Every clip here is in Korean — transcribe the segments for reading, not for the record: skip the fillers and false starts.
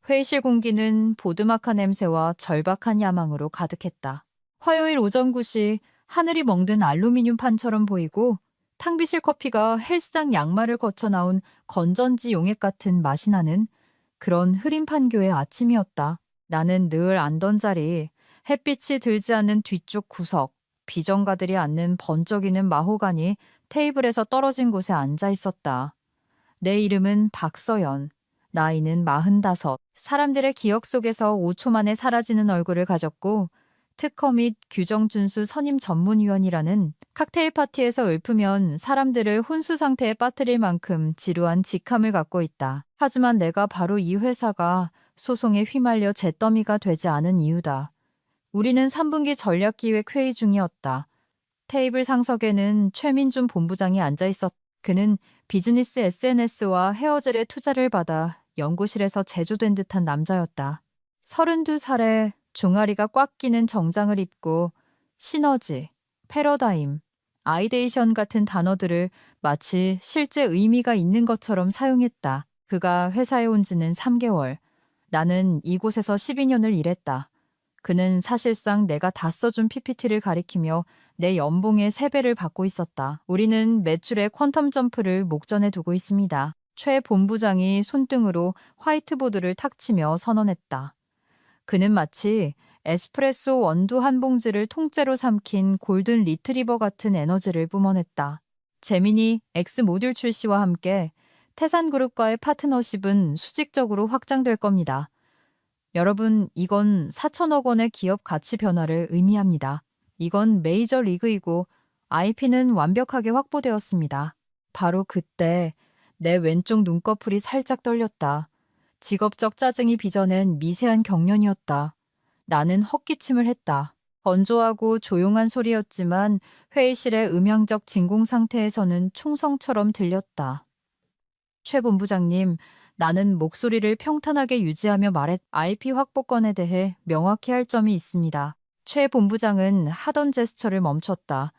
회의실 공기는 보드마카 냄새와 절박한 야망으로 가득했다. 화요일 오전 9시 하늘이 멍든 알루미늄 판처럼 보이고 탕비실 커피가 헬스장 양말을 거쳐 나온 건전지 용액 같은 맛이 나는 그런 흐린 판교의 아침이었다. 나는 늘 앉던 자리, 햇빛이 들지 않는 뒤쪽 구석, 비전가들이 앉는 번쩍이는 마호가니 테이블에서 떨어진 곳에 앉아 있었다. 내 이름은 박서연. 나이는 45. 사람들의 기억 속에서 5초 만에 사라지는 얼굴을 가졌고 특허 및 규정 준수 선임 전문위원이라는 칵테일 파티에서 읊으면 사람들을 혼수 상태에 빠뜨릴 만큼 지루한 직함을 갖고 있다. 하지만 내가 바로 이 회사가 소송에 휘말려 잿더미가 되지 않은 이유다. 우리는 3분기 전략기획 회의 중이었다. 테이블 상석에는 최민준 본부장이 앉아 있었다. 그는 비즈니스 SNS와 헤어젤에 투자를 받아 연구실에서 제조된 듯한 남자였다. 32살에 종아리가 꽉 끼는 정장을 입고 시너지, 패러다임, 아이데이션 같은 단어들을 마치 실제 의미가 있는 것처럼 사용했다. 그가 회사에 온 지는 3개월. 나는 이곳에서 12년을 일했다. 그는 사실상 내가 다 써준 PPT를 가리키며 내 연봉의 3배를 받고 있었다. 우리는 매출의 퀀텀 점프를 목전에 두고 있습니다. 최 본부장이 손등으로 화이트보드를 탁 치며 선언했다. 그는 마치 에스프레소 원두 한 봉지를 통째로 삼킨 골든 리트리버 같은 에너지를 뿜어냈다. 재민이 X 모듈 출시와 함께 태산그룹과의 파트너십은 수직적으로 확장될 겁니다. 여러분, 이건 4천억 원의 기업 가치 변화를 의미합니다. 이건 메이저 리그이고 IP는 완벽하게 확보되었습니다. 바로 그때 내 왼쪽 눈꺼풀이 살짝 떨렸다. 직업적 짜증이 빚어낸 미세한 경련이었다. 나는 헛기침을 했다. 건조하고 조용한 소리였지만 회의실의 음향적 진공 상태에서는 총성처럼 들렸다. 최 본부장님, 나는 목소리를 평탄하게 유지하며 말했. IP 확보건에 대해 명확히 할 점이 있습니다. 최 본부장은 하던 제스처를 멈췄다.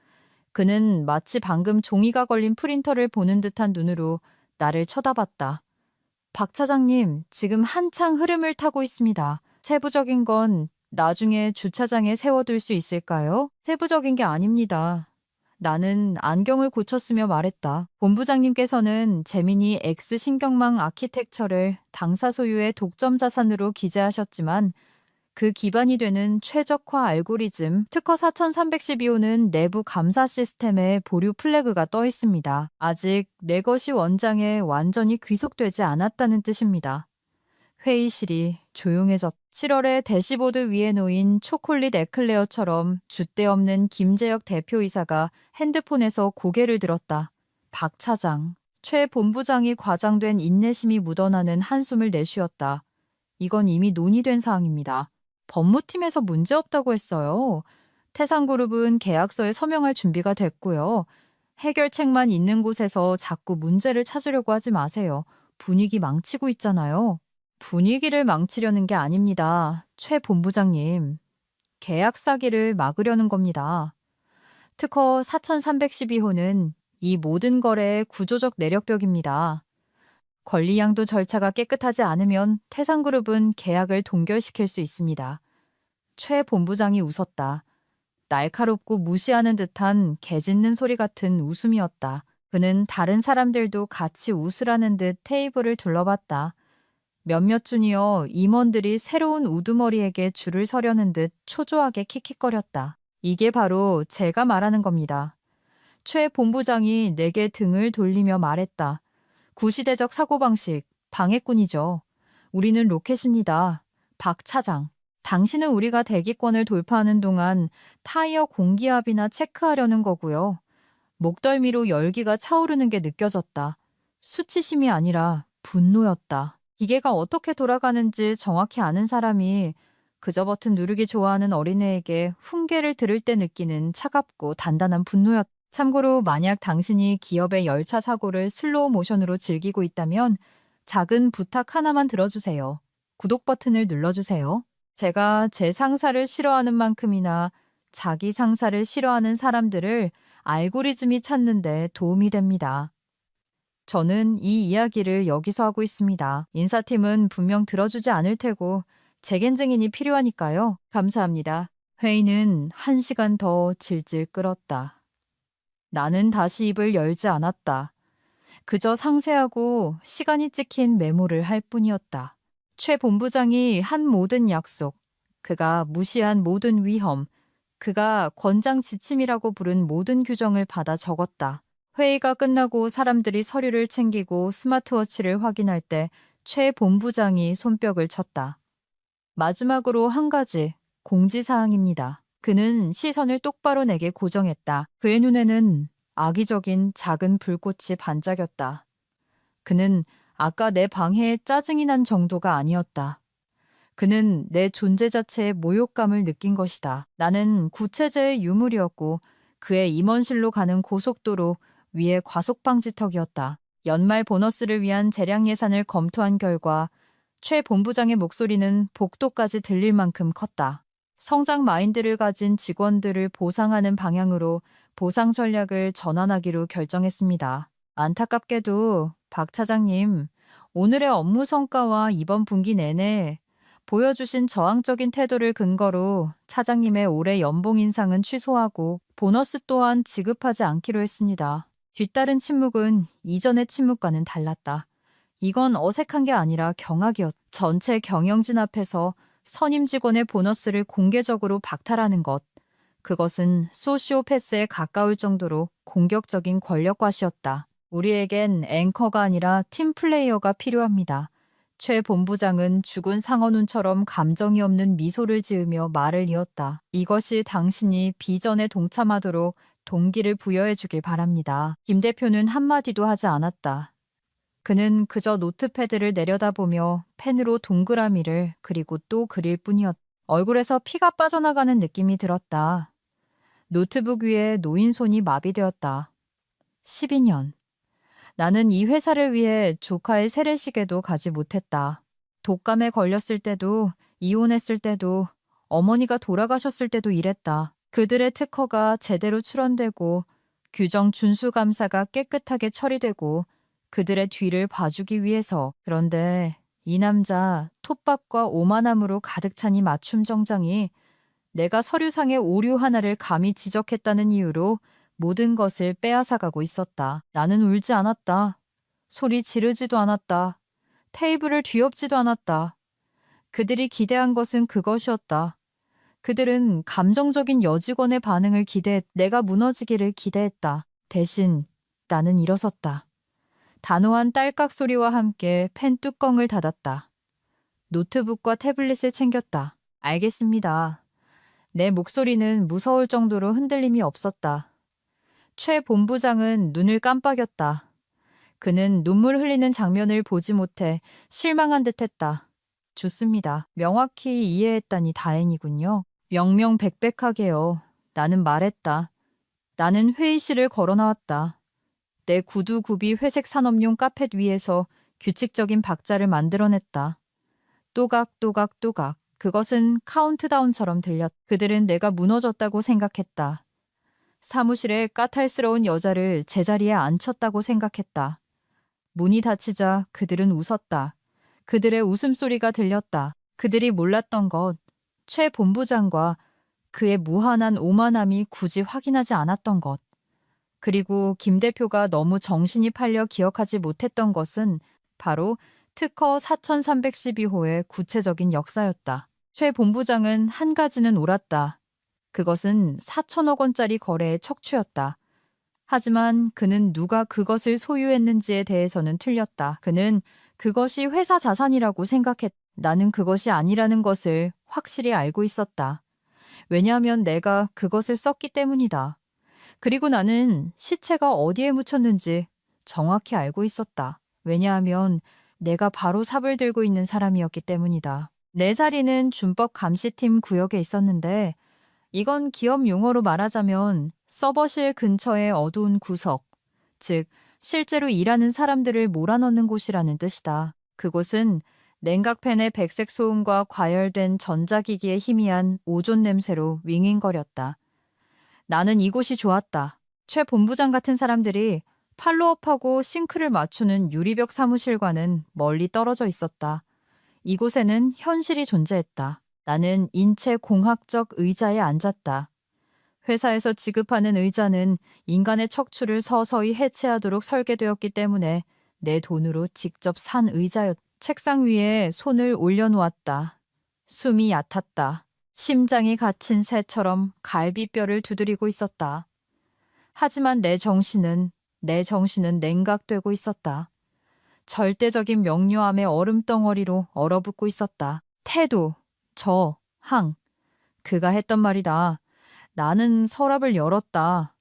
그는 마치 방금 종이가 걸린 프린터를 보는 듯한 눈으로 나를 쳐다봤다. 박 차장님, 지금 한창 흐름을 타고 있습니다. 세부적인 건 나중에 주차장에 세워둘 수 있을까요? 세부적인 게 아닙니다. 나는 안경을 고쳤으며 말했다. 본부장님께서는 재민이 X 신경망 아키텍처를 당사 소유의 독점 자산으로 기재하셨지만 그 기반이 되는 최적화 알고리즘 특허 4312호는 내부 감사 시스템에 보류 플래그가 떠 있습니다. 아직 내 것이 원장에 완전히 귀속되지 않았다는 뜻입니다. 회의실이 조용해졌다. 7월에 대시보드 위에 놓인 초콜릿 에클레어처럼 줏대 없는 김재혁 대표이사가 핸드폰에서 고개를 들었다. 박 차장. 최 본부장이 과장된 인내심이 묻어나는 한숨을 내쉬었다. 이건 이미 논의된 사항입니다. 법무팀에서 문제없다고 했어요. 태산그룹은 계약서에 서명할 준비가 됐고요. 해결책만 있는 곳에서 자꾸 문제를 찾으려고 하지 마세요. 분위기 망치고 있잖아요. 분위기를 망치려는 게 아닙니다. 최 본부장님. 계약 사기를 막으려는 겁니다. 특허 4312호는 이 모든 거래의 구조적 내력벽입니다. 권리양도 절차가 깨끗하지 않으면 태산그룹은 계약을 동결시킬 수 있습니다. 최 본부장이 웃었다. 날카롭고 무시하는 듯한 개짖는 소리 같은 웃음이었다. 그는 다른 사람들도 같이 웃으라는 듯 테이블을 둘러봤다. 몇몇 주니어 임원들이 새로운 우두머리에게 줄을 서려는 듯 초조하게 킥킥거렸다. 이게 바로 제가 말하는 겁니다. 최 본부장이 내게 등을 돌리며 말했다. 구시대적 사고방식, 방해꾼이죠. 우리는 로켓입니다. 박 차장. 당신은 우리가 대기권을 돌파하는 동안 타이어 공기압이나 체크하려는 거고요. 목덜미로 열기가 차오르는 게 느껴졌다. 수치심이 아니라 분노였다. 기계가 어떻게 돌아가는지 정확히 아는 사람이 그저 버튼 누르기 좋아하는 어린애에게 훈계를 들을 때 느끼는 차갑고 단단한 분노였다. 참고로 만약 당신이 기업의 열차 사고를 슬로우 모션으로 즐기고 있다면 작은 부탁 하나만 들어주세요. 구독 버튼을 눌러주세요. 제가 제 상사를 싫어하는 만큼이나 자기 상사를 싫어하는 사람들을 알고리즘이 찾는 데 도움이 됩니다. 저는 이 이야기를 여기서 하고 있습니다. 인사팀은 분명 들어주지 않을 테고 재견 증인이 필요하니까요. 감사합니다. 회의는 1시간 더 질질 끌었다. 나는 다시 입을 열지 않았다. 그저 상세하고 시간이 찍힌 메모를 할 뿐이었다. 최 본부장이 한 모든 약속, 그가 무시한 모든 위험, 그가 권장 지침이라고 부른 모든 규정을 받아 적었다. 회의가 끝나고 사람들이 서류를 챙기고 스마트워치를 확인할 때 최 본부장이 손뼉을 쳤다. 마지막으로 한 가지, 공지사항입니다. 그는 시선을 똑바로 내게 고정했다. 그의 눈에는 악의적인 작은 불꽃이 반짝였다. 그는 아까 내 방해에 짜증이 난 정도가 아니었다. 그는 내 존재 자체의 모욕감을 느낀 것이다. 나는 구체제의 유물이었고 그의 임원실로 가는 고속도로 위에 과속방지턱이었다. 연말 보너스를 위한 재량 예산을 검토한 결과 최 본부장의 목소리는 복도까지 들릴 만큼 컸다. 성장 마인드를 가진 직원들을 보상하는 방향으로 보상 전략을 전환하기로 결정했습니다. 안타깝게도 박 차장님, 오늘의 업무 성과와 이번 분기 내내 보여주신 저항적인 태도를 근거로 차장님의 올해 연봉 인상은 취소하고 보너스 또한 지급하지 않기로 했습니다. 뒤따른 침묵은 이전의 침묵과는 달랐다. 이건 어색한 게 아니라 경악이었다. 전체 경영진 앞에서 선임 직원의 보너스를 공개적으로 박탈하는 것. 그것은 소시오패스에 가까울 정도로 공격적인 권력 과시였다. 우리에겐 앵커가 아니라 팀 플레이어가 필요합니다. 최 본부장은 죽은 상어 눈처럼 감정이 없는 미소를 지으며 말을 이었다. 이것이 당신이 비전에 동참하도록 동기를 부여해 주길 바랍니다. 김 대표는 한마디도 하지 않았다. 그는 그저 노트패드를 내려다보며 펜으로 동그라미를 그리고 또 그릴 뿐이었다. 얼굴에서 피가 빠져나가는 느낌이 들었다. 노트북 위에 놓인 손이 마비되었다. 12년. 나는 이 회사를 위해 조카의 세례식에도 가지 못했다. 독감에 걸렸을 때도, 이혼했을 때도, 어머니가 돌아가셨을 때도 이랬다. 그들의 특허가 제대로 출원되고 규정 준수 감사가 깨끗하게 처리되고 그들의 뒤를 봐주기 위해서. 그런데 이 남자 톱밥과 오만함으로 가득 찬 이 맞춤 정장이 내가 서류상의 오류 하나를 감히 지적했다는 이유로 모든 것을 빼앗아가고 있었다. 나는 울지 않았다. 소리 지르지도 않았다. 테이블을 뒤엎지도 않았다. 그들이 기대한 것은 그것이었다. 그들은 감정적인 여직원의 반응을 내가 무너지기를 기대했다. 대신 나는 일어섰다. 단호한 딸깍 소리와 함께 펜 뚜껑을 닫았다. 노트북과 태블릿을 챙겼다. 알겠습니다. 내 목소리는 무서울 정도로 흔들림이 없었다. 최 본부장은 눈을 깜빡였다. 그는 눈물 흘리는 장면을 보지 못해 실망한 듯했다. 좋습니다. 명확히 이해했다니 다행이군요. 명명백백하게요. 나는 말했다. 나는 회의실을 걸어 나왔다. 내 구두굽이 회색 산업용 카펫 위에서 규칙적인 박자를 만들어냈다. 또각또각또각. 그것은 카운트다운처럼 들렸다. 그들은 내가 무너졌다고 생각했다. 사무실에 까탈스러운 여자를 제자리에 앉혔다고 생각했다. 문이 닫히자 그들은 웃었다. 그들의 웃음소리가 들렸다. 그들이 몰랐던 것, 최 본부장과 그의 무한한 오만함이 굳이 확인하지 않았던 것. 그리고 김 대표가 너무 정신이 팔려 기억하지 못했던 것은 바로 특허 4312호의 구체적인 역사였다. 최 본부장은 한 가지는 옳았다. 그것은 4천억 원짜리 거래의 척추였다. 하지만 그는 누가 그것을 소유했는지에 대해서는 틀렸다. 그는 그것이 회사 자산이라고 생각했다. 나는 그것이 아니라는 것을 확실히 알고 있었다. 왜냐하면 내가 그것을 썼기 때문이다. 그리고 나는 시체가 어디에 묻혔는지 정확히 알고 있었다. 왜냐하면 내가 바로 삽을 들고 있는 사람이었기 때문이다. 내 자리는 준법 감시팀 구역에 있었는데 이건 기업 용어로 말하자면 서버실 근처의 어두운 구석, 즉 실제로 일하는 사람들을 몰아넣는 곳이라는 뜻이다. 그곳은 냉각팬의 백색 소음과 과열된 전자기기의 희미한 오존 냄새로 윙윙거렸다. 나는 이곳이 좋았다. 최 본부장 같은 사람들이 팔로업하고 싱크를 맞추는 유리벽 사무실과는 멀리 떨어져 있었다. 이곳에는 현실이 존재했다. 나는 인체 공학적 의자에 앉았다. 회사에서 지급하는 의자는 인간의 척추를 서서히 해체하도록 설계되었기 때문에 내 돈으로 직접 산 의자였다. 책상 위에 손을 올려놓았다. 숨이 얕았다. 심장이 갇힌 새처럼 갈비뼈를 두드리고 있었다. 하지만 내 정신은 냉각되고 있었다. 절대적인 명료함의 얼음덩어리로 얼어붙고 있었다. 태도, 항. 그가 했던 말이다. 나는 서랍을 열었다.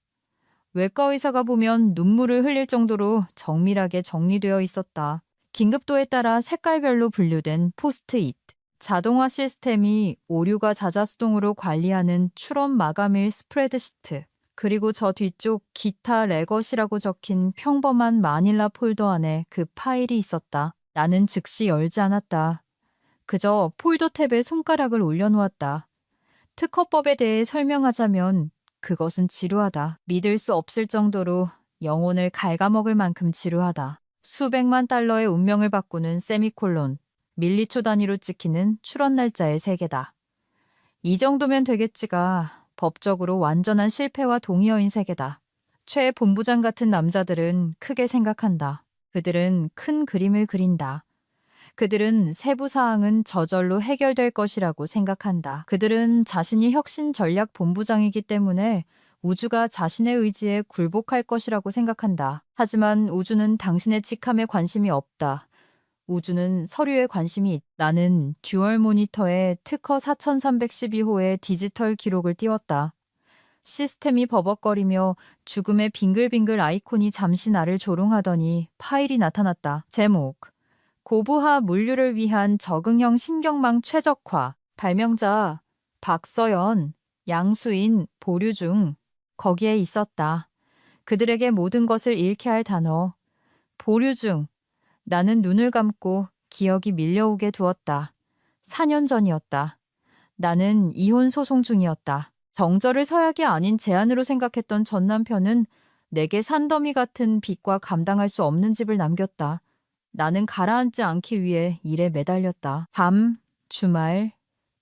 외과 의사가 보면 눈물을 흘릴 정도로 정밀하게 정리되어 있었다. 긴급도에 따라 색깔별로 분류된 포스트잇, 자동화 시스템이 오류가 자자수동으로 관리하는 출원 마감일 스프레드시트, 그리고 저 뒤쪽 기타 레것이라고 적힌 평범한 마닐라 폴더 안에 그 파일이 있었다. 나는 즉시 열지 않았다. 그저 폴더 탭에 손가락을 올려놓았다. 특허법에 대해 설명하자면 그것은 지루하다. 믿을 수 없을 정도로 영혼을 갉아먹을 만큼 지루하다. 수백만 달러의 운명을 바꾸는 세미콜론, 밀리초 단위로 찍히는 출원 날짜의 세계다. 이 정도면 되겠지가 법적으로 완전한 실패와 동의어인 세계다. 최 본부장 같은 남자들은 크게 생각한다. 그들은 큰 그림을 그린다. 그들은 세부 사항은 저절로 해결될 것이라고 생각한다. 그들은 자신이 혁신 전략 본부장이기 때문에 우주가 자신의 의지에 굴복할 것이라고 생각한다. 하지만 우주는 당신의 직함에 관심이 없다. 우주는 서류에 관심이 있다. 나는 듀얼 모니터에 특허 4312호의 디지털 기록을 띄웠다. 시스템이 버벅거리며 죽음의 빙글빙글 아이콘이 잠시 나를 조롱하더니 파일이 나타났다. 제목: 고부하 물류를 위한 적응형 신경망 최적화. 발명자 박서연, 양수인, 보류 중. 거기에 있었다. 그들에게 모든 것을 잃게 할 단어. 보류 중. 나는 눈을 감고 기억이 밀려오게 두었다. 4년 전이었다. 나는 이혼 소송 중이었다. 정절을 서약이 아닌 제안으로 생각했던 전 남편은 내게 산더미 같은 빚과 감당할 수 없는 집을 남겼다. 나는 가라앉지 않기 위해 일에 매달렸다. 밤, 주말,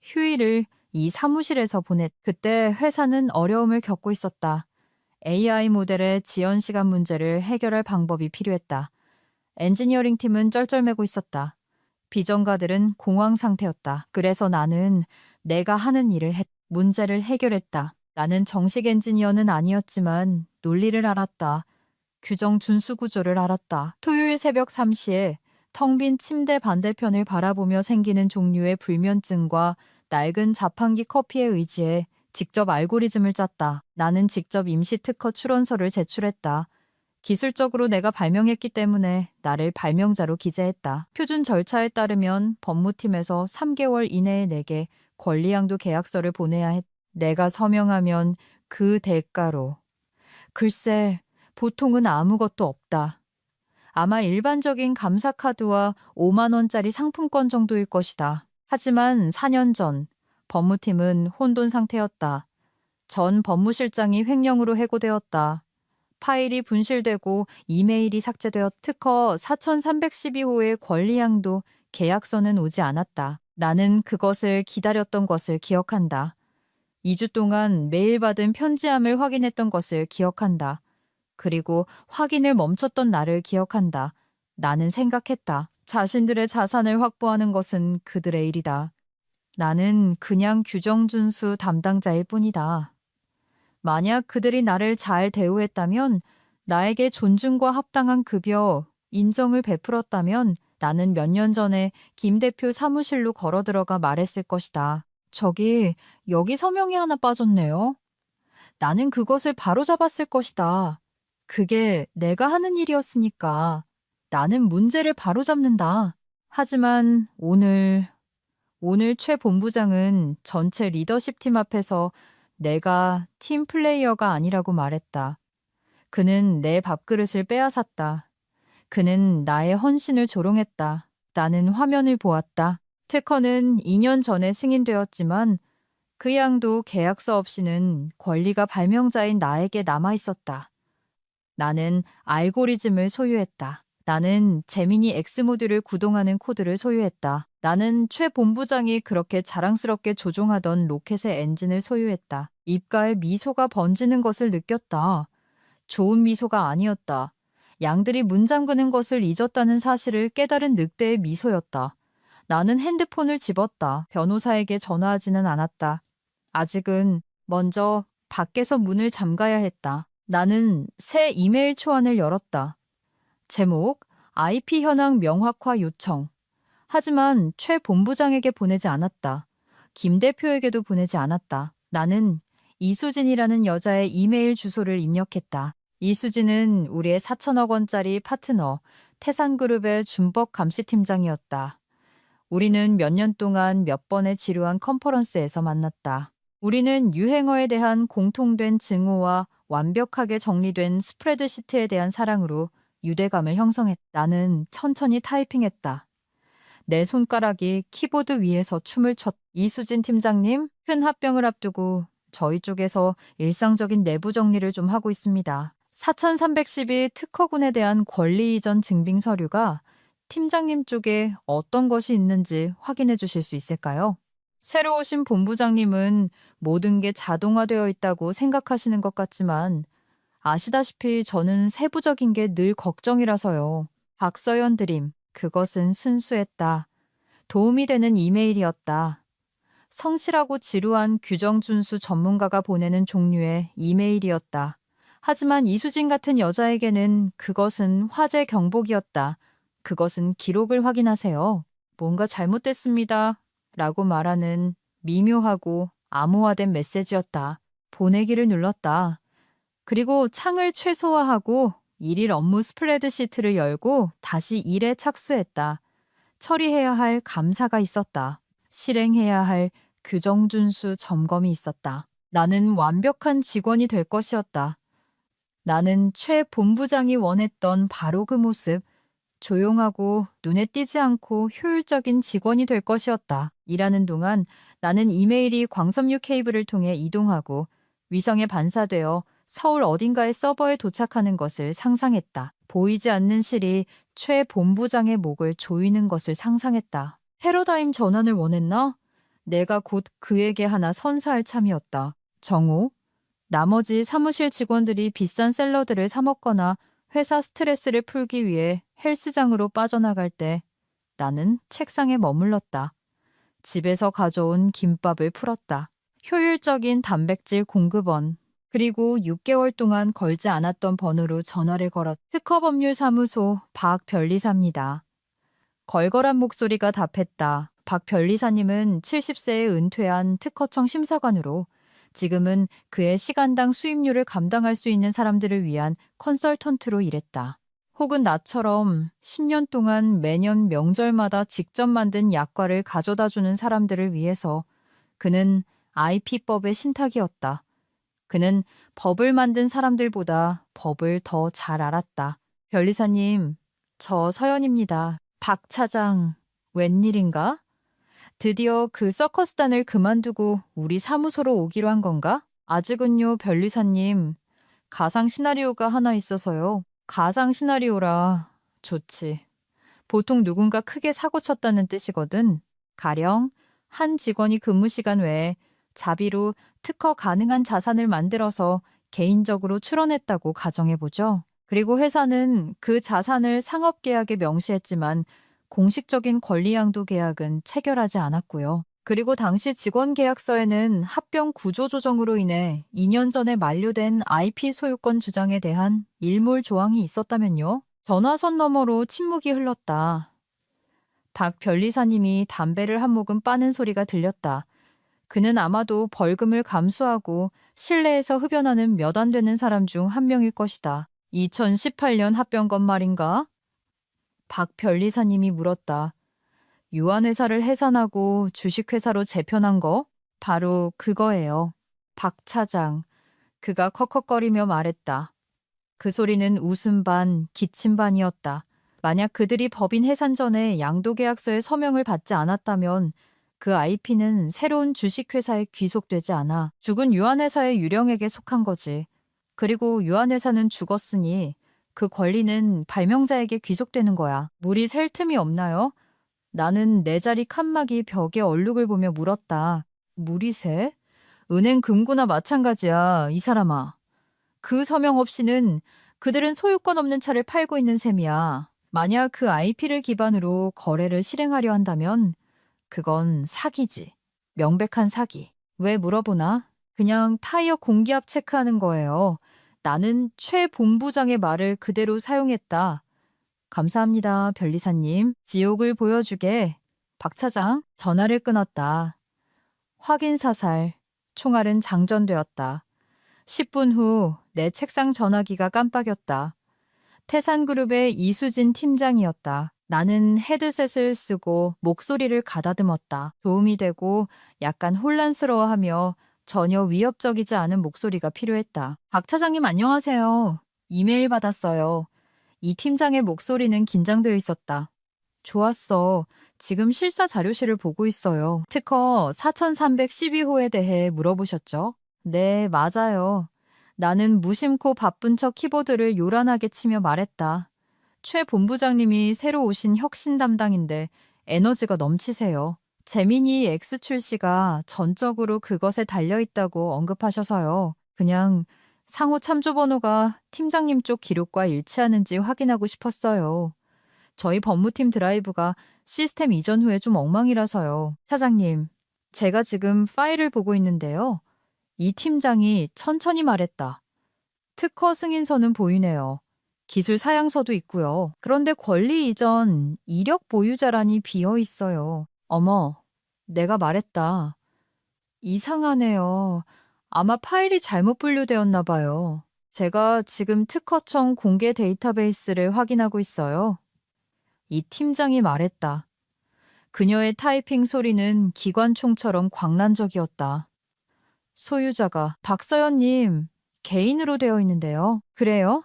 휴일을 이 사무실에서 보냈. 그때 회사는 어려움을 겪고 있었다. AI 모델의 지연 시간 문제를 해결할 방법이 필요했다. 엔지니어링 팀은 쩔쩔매고 있었다. 비전가들은 공황 상태였다. 그래서 나는 내가 하는 일을 문제를 해결했다. 나는 정식 엔지니어는 아니었지만 논리를 알았다. 규정 준수 구조를 알았다. 토요일 새벽 3시에 텅 빈 침대 반대편을 바라보며 생기는 종류의 불면증과 낡은 자판기 커피에 의지해 직접 알고리즘을 짰다. 나는 직접 임시 특허 출원서를 제출했다. 기술적으로 내가 발명했기 때문에 나를 발명자로 기재했다. 표준 절차에 따르면 법무팀에서 3개월 이내에 내게 권리양도 계약서를 보내야 했다. 내가 서명하면 그 대가로. 글쎄, 보통은 아무것도 없다. 아마 일반적인 감사 카드와 5만 원짜리 상품권 정도일 것이다. 하지만 4년 전 법무팀은 혼돈 상태였다. 전 법무실장이 횡령으로 해고되었다. 파일이 분실되고 이메일이 삭제되었. 특허 4312호의 권리양도 계약서는 오지 않았다. 나는 그것을 기다렸던 것을 기억한다. 2주 동안 매일 받은 편지함을 확인했던 것을 기억한다. 그리고 확인을 멈췄던 나를 기억한다. 나는 생각했다. 자신들의 자산을 확보하는 것은 그들의 일이다. 나는 그냥 규정 준수 담당자일 뿐이다. 만약 그들이 나를 잘 대우했다면, 나에게 존중과 합당한 급여, 인정을 베풀었다면 나는 몇 년 전에 김 대표 사무실로 걸어 들어가 말했을 것이다. 저기, 여기 서명이 하나 빠졌네요. 나는 그것을 바로잡았을 것이다. 그게 내가 하는 일이었으니까 나는 문제를 바로잡는다. 하지만 오늘 최 본부장은 전체 리더십 팀 앞에서 내가 팀 플레이어가 아니라고 말했다. 그는 내 밥그릇을 빼앗았다. 그는 나의 헌신을 조롱했다. 나는 화면을 보았다. 특허는 2년 전에 승인되었지만 그 양도 계약서 없이는 권리가 발명자인 나에게 남아 있었다. 나는 알고리즘을 소유했다. 나는 제미니 X모듈을 구동하는 코드를 소유했다. 나는 최 본부장이 그렇게 자랑스럽게 조종하던 로켓의 엔진을 소유했다. 입가에 미소가 번지는 것을 느꼈다. 좋은 미소가 아니었다. 양들이 문 잠그는 것을 잊었다는 사실을 깨달은 늑대의 미소였다. 나는 핸드폰을 집었다. 변호사에게 전화하지는 않았다. 아직은 먼저 밖에서 문을 잠가야 했다. 나는 새 이메일 초안을 열었다. 제목, IP 현황 명확화 요청. 하지만 최 본부장에게 보내지 않았다. 김 대표에게도 보내지 않았다. 나는 이수진이라는 여자의 이메일 주소를 입력했다. 이수진은 우리의 4천억 원짜리 파트너, 태산그룹의 준법 감시팀장이었다. 우리는 몇 년 동안 몇 번의 지루한 컨퍼런스에서 만났다. 우리는 유행어에 대한 공통된 증오와 완벽하게 정리된 스프레드시트에 대한 사랑으로 유대감을 형성했다. 나는 천천히 타이핑했다. 내 손가락이 키보드 위에서 춤을 췄다. 이수진 팀장님, 큰 합병을 앞두고 저희 쪽에서 일상적인 내부 정리를 좀 하고 있습니다. 4312 특허군에 대한 권리 이전 증빙 서류가 팀장님 쪽에 어떤 것이 있는지 확인해 주실 수 있을까요? 새로 오신 본부장님은 모든 게 자동화되어 있다고 생각하시는 것 같지만 아시다시피 저는 세부적인 게 늘 걱정이라서요. 박서연 드림, 그것은 순수했다. 도움이 되는 이메일이었다. 성실하고 지루한 규정 준수 전문가가 보내는 종류의 이메일이었다. 하지만 이수진 같은 여자에게는 그것은 화재 경보기였다. 그것은 기록을 확인하세요. 뭔가 잘못됐습니다. 라고 말하는 미묘하고 암호화된 메시지였다. 보내기를 눌렀다. 그리고 창을 최소화하고 일일 업무 스프레드시트를 열고 다시 일에 착수했다. 처리해야 할 감사가 있었다. 실행해야 할 규정 준수 점검이 있었다. 나는 완벽한 직원이 될 것이었다. 나는 최 본부장이 원했던 바로 그 모습, 조용하고 눈에 띄지 않고 효율적인 직원이 될 것이었다. 일하는 동안 나는 이메일이 광섬유 케이블을 통해 이동하고 위성에 반사되어 서울 어딘가의 서버에 도착하는 것을 상상했다. 보이지 않는 실이 최 본부장의 목을 조이는 것을 상상했다. 패러다임 전환을 원했나? 내가 곧 그에게 하나 선사할 참이었다. 정오. 나머지 사무실 직원들이 비싼 샐러드를 사 먹거나 회사 스트레스를 풀기 위해 헬스장으로 빠져나갈 때 나는 책상에 머물렀다. 집에서 가져온 김밥을 풀었다. 효율적인 단백질 공급원. 그리고 6개월 동안 걸지 않았던 번호로 전화를 걸었다. 특허법률사무소 박 변리사입니다. 걸걸한 목소리가 답했다. 박 변리사님은 70세에 은퇴한 특허청 심사관으로 지금은 그의 시간당 수입률을 감당할 수 있는 사람들을 위한 컨설턴트로 일했다. 혹은 나처럼 10년 동안 매년 명절마다 직접 만든 약과를 가져다주는 사람들을 위해서 그는 IP법의 신탁이었다. 그는 법을 만든 사람들보다 법을 더 잘 알았다. 변리사님, 저 서연입니다. 박 차장, 웬일인가? 드디어 그 서커스단을 그만두고 우리 사무소로 오기로 한 건가? 아직은요, 변리사님. 가상 시나리오가 하나 있어서요. 가상 시나리오라. 좋지. 보통 누군가 크게 사고 쳤다는 뜻이거든. 가령 한 직원이 근무 시간 외에 자비로 특허 가능한 자산을 만들어서 개인적으로 출원했다고 가정해보죠. 그리고 회사는 그 자산을 상업계약에 명시했지만 공식적인 권리양도 계약은 체결하지 않았고요. 그리고 당시 직원 계약서에는 합병 구조 조정으로 인해 2년 전에 만료된 IP 소유권 주장에 대한 일몰 조항이 있었다면요. 전화선 너머로 침묵이 흘렀다. 박 변리사님이 담배를 한 모금 빠는 소리가 들렸다. 그는 아마도 벌금을 감수하고 실내에서 흡연하는 몇 안 되는 사람 중 한 명일 것이다. 2018년 합병건 말인가? 박 변리사님이 물었다. 유한회사를 해산하고 주식회사로 재편한 거? 바로 그거예요. 박 차장. 그가 컥컥거리며 말했다. 그 소리는 웃음 반, 기침 반이었다. 만약 그들이 법인 해산 전에 양도계약서에 서명을 받지 않았다면 그 IP는 새로운 주식회사에 귀속되지 않아 죽은 유한회사의 유령에게 속한 거지. 그리고 유한회사는 죽었으니 그 권리는 발명자에게 귀속되는 거야. 물이 셀 틈이 없나요? 나는 내 자리 칸막이 벽에 얼룩을 보며 물었다. 물이 새? 은행 금고나 마찬가지야, 이 사람아. 그 서명 없이는 그들은 소유권 없는 차를 팔고 있는 셈이야. 만약 그 IP를 기반으로 거래를 실행하려 한다면 그건 사기지. 명백한 사기. 왜 물어보나? 그냥 타이어 공기압 체크하는 거예요. 나는 최 본부장의 말을 그대로 사용했다. 감사합니다, 변리사님. 지옥을 보여주게. 박 차장, 전화를 끊었다. 확인 사살. 총알은 장전되었다. 10분 후 내 책상 전화기가 깜빡였다. 태산그룹의 이수진 팀장이었다. 나는 헤드셋을 쓰고 목소리를 가다듬었다. 도움이 되고 약간 혼란스러워하며 전혀 위협적이지 않은 목소리가 필요했다. 박 차장님 안녕하세요. 이메일 받았어요. 이 팀장의 목소리는 긴장되어 있었다. 좋았어. 지금 실사 자료실을 보고 있어요. 특허 4312호에 대해 물어보셨죠? 네, 맞아요. 나는 무심코 바쁜 척 키보드를 요란하게 치며 말했다. 최 본부장님이 새로 오신 혁신 담당인데 에너지가 넘치세요. 제미니 X 출시가 전적으로 그것에 달려있다고 언급하셔서요. 그냥 상호 참조번호가 팀장님 쪽 기록과 일치하는지 확인하고 싶었어요. 저희 법무팀 드라이브가 시스템 이전 후에 좀 엉망이라서요. 사장님, 제가 지금 파일을 보고 있는데요. 이 팀장이 천천히 말했다. 특허 승인서는 보이네요. 기술 사양서도 있고요. 그런데 권리 이전 이력 보유자란이 비어 있어요. 어머, 내가 말했다. 이상하네요. 아마 파일이 잘못 분류되었나 봐요. 제가 지금 특허청 공개 데이터베이스를 확인하고 있어요. 이 팀장이 말했다. 그녀의 타이핑 소리는 기관총처럼 광란적이었다. 소유자가 박서연님 개인으로 되어 있는데요. 그래요?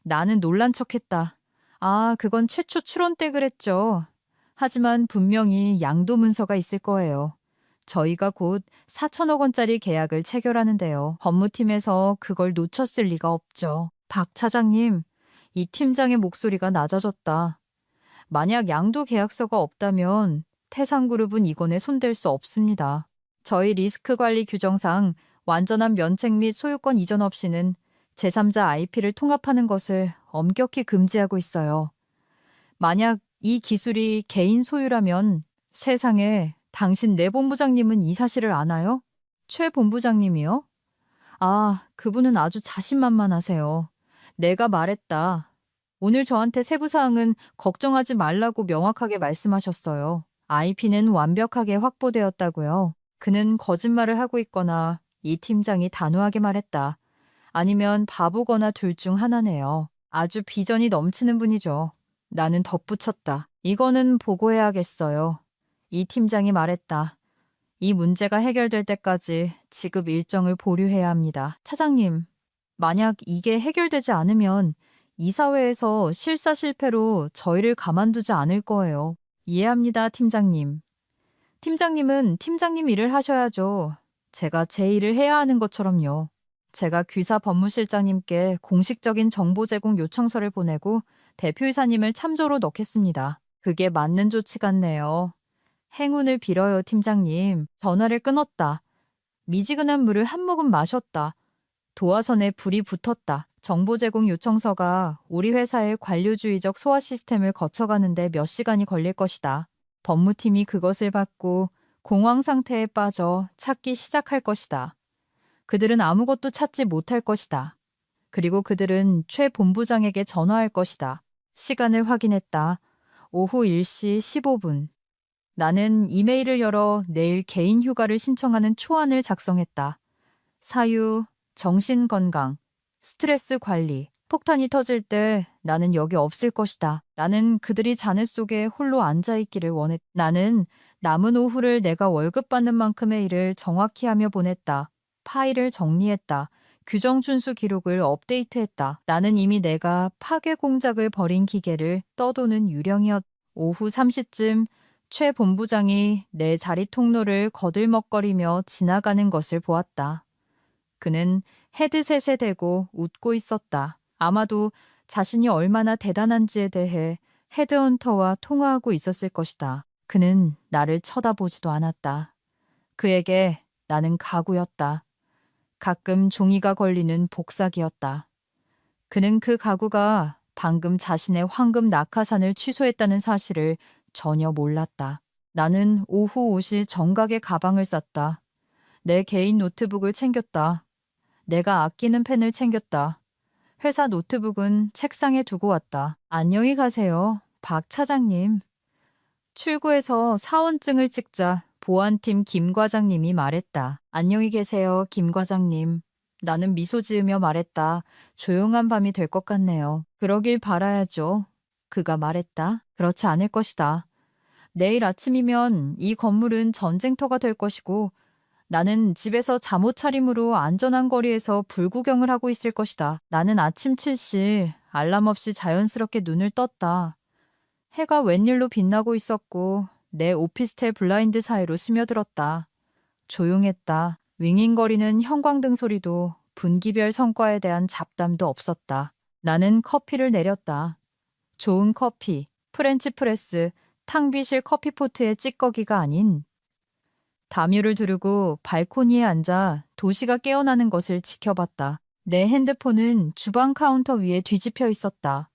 나는 놀란 척했다. 아, 그건 최초 출원 때 그랬죠. 하지만 분명히 양도 문서가 있을 거예요. 저희가 곧 4천억 원짜리 계약을 체결하는데요. 법무팀에서 그걸 놓쳤을 리가 없죠. 박 차장님, 이 팀장의 목소리가 낮아졌다. 만약 양도 계약서가 없다면 태산그룹은 이건에 손댈 수 없습니다. 저희 리스크 관리 규정상 완전한 면책 및 소유권 이전 없이는 제3자 IP를 통합하는 것을 엄격히 금지하고 있어요. 만약 이 기술이 개인 소유라면 세상에 당신 내 본부장님은 이 사실을 아나요? 최 본부장님이요? 아, 그분은 아주 자신만만하세요. 내가 말했다. 오늘 저한테 세부사항은 걱정하지 말라고 명확하게 말씀하셨어요. IP는 완벽하게 확보되었다고요. 그는 거짓말을 하고 있거나 이 팀장이 단호하게 말했다. 아니면 바보거나 둘 중 하나네요. 아주 비전이 넘치는 분이죠. 나는 덧붙였다. 이거는 보고해야겠어요. 이 팀장이 말했다. 이 문제가 해결될 때까지 지급 일정을 보류해야 합니다. 차장님, 만약 이게 해결되지 않으면 이사회에서 실사 실패로 저희를 가만두지 않을 거예요. 이해합니다, 팀장님. 팀장님은 팀장님 일을 하셔야죠. 제가 제 일을 해야 하는 것처럼요. 제가 귀사 법무실장님께 공식적인 정보 제공 요청서를 보내고 대표이사님을 참조로 넣겠습니다. 그게 맞는 조치 같네요. 행운을 빌어요, 팀장님. 전화를 끊었다. 미지근한 물을 한 모금 마셨다. 도화선에 불이 붙었다. 정보 제공 요청서가 우리 회사의 관료주의적 소화 시스템을 거쳐가는데 몇 시간이 걸릴 것이다. 법무팀이 그것을 받고 공황 상태에 빠져 찾기 시작할 것이다. 그들은 아무것도 찾지 못할 것이다. 그리고 그들은 최 본부장에게 전화할 것이다. 시간을 확인했다. 오후 1시 15분. 나는 이메일을 열어 내일 개인 휴가를 신청하는 초안을 작성했다. 사유, 정신건강, 스트레스 관리, 폭탄이 터질 때 나는 여기 없을 것이다. 나는 그들이 잔해 속에 홀로 앉아있기를 원했다. 나는 남은 오후를 내가 월급 받는 만큼의 일을 정확히 하며 보냈다. 파일을 정리했다. 규정 준수 기록을 업데이트했다. 나는 이미 내가 파괴 공작을 벌인 기계를 떠도는 유령이었다. 오후 3시쯤 최 본부장이 내 자리 통로를 거들먹거리며 지나가는 것을 보았다. 그는 헤드셋에 대고 웃고 있었다. 아마도 자신이 얼마나 대단한지에 대해 헤드헌터와 통화하고 있었을 것이다. 그는 나를 쳐다보지도 않았다. 그에게 나는 가구였다. 가끔 종이가 걸리는 복사기였다. 그는 그 가구가 방금 자신의 황금 낙하산을 취소했다는 사실을 전혀 몰랐다. 나는 오후 5시 정각에 가방을 쌌다. 내 개인 노트북을 챙겼다. 내가 아끼는 펜을 챙겼다. 회사 노트북은 책상에 두고 왔다. 안녕히 가세요, 박 차장님. 출구에서 사원증을 찍자 보안팀 김 과장님이 말했다. 안녕히 계세요, 김 과장님. 나는 미소 지으며 말했다. 조용한 밤이 될 것 같네요. 그러길 바라야죠. 그가 말했다. 그렇지 않을 것이다. 내일 아침이면 이 건물은 전쟁터가 될 것이고 나는 집에서 잠옷 차림으로 안전한 거리에서 불구경을 하고 있을 것이다. 나는 아침 7시 알람 없이 자연스럽게 눈을 떴다. 해가 웬일로 빛나고 있었고 내 오피스텔 블라인드 사이로 스며들었다. 조용했다. 윙윙거리는 형광등 소리도 분기별 성과에 대한 잡담도 없었다. 나는 커피를 내렸다. 좋은 커피, 프렌치 프레스, 탕비실 커피포트의 찌꺼기가 아닌 담요를 두르고 발코니에 앉아 도시가 깨어나는 것을 지켜봤다. 내 핸드폰은 주방 카운터 위에 뒤집혀 있었다.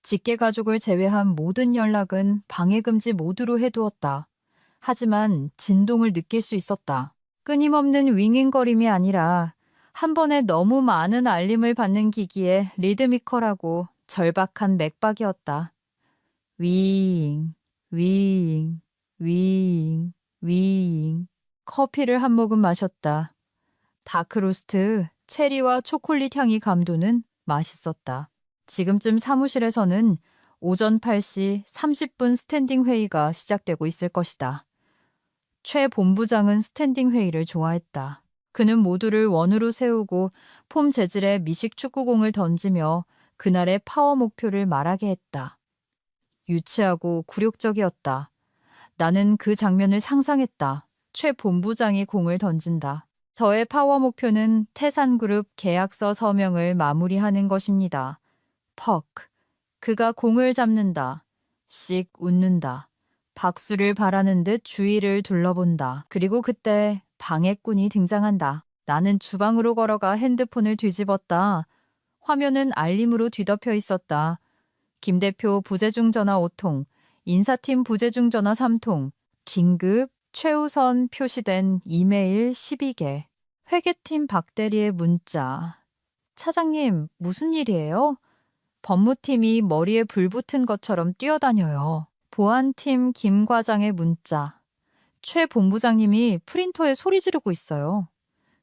직계 가족을 제외한 모든 연락은 방해금지 모드로 해두었다. 하지만 진동을 느낄 수 있었다. 끊임없는 윙윙거림이 아니라 한 번에 너무 많은 알림을 받는 기기의 리드미컬하고 절박한 맥박이었다. 윙, 윙, 윙, 윙. 커피를 한 모금 마셨다. 다크로스트, 체리와 초콜릿 향이 감도는 맛있었다. 지금쯤 사무실에서는 오전 8시 30분 스탠딩 회의가 시작되고 있을 것이다. 최 본부장은 스탠딩 회의를 좋아했다. 그는 모두를 원으로 세우고 폼 재질의 미식 축구공을 던지며 그날의 파워 목표를 말하게 했다. 유치하고 굴욕적이었다. 나는 그 장면을 상상했다. 최 본부장이 공을 던진다. 저의 파워 목표는 태산그룹 계약서 서명을 마무리하는 것입니다. 퍽. 그가 공을 잡는다. 씩 웃는다. 박수를 바라는 듯 주위를 둘러본다. 그리고 그때 방해꾼이 등장한다. 나는 주방으로 걸어가 핸드폰을 뒤집었다. 화면은 알림으로 뒤덮여 있었다. 김 대표 부재중 전화 5통, 인사팀 부재중 전화 3통, 긴급, 최우선 표시된 이메일 12개, 회계팀 박대리의 문자. 차장님, 무슨 일이에요? 법무팀이 머리에 불 붙은 것처럼 뛰어다녀요. 보안팀 김 과장의 문자. 최 본부장님이 프린터에 소리 지르고 있어요.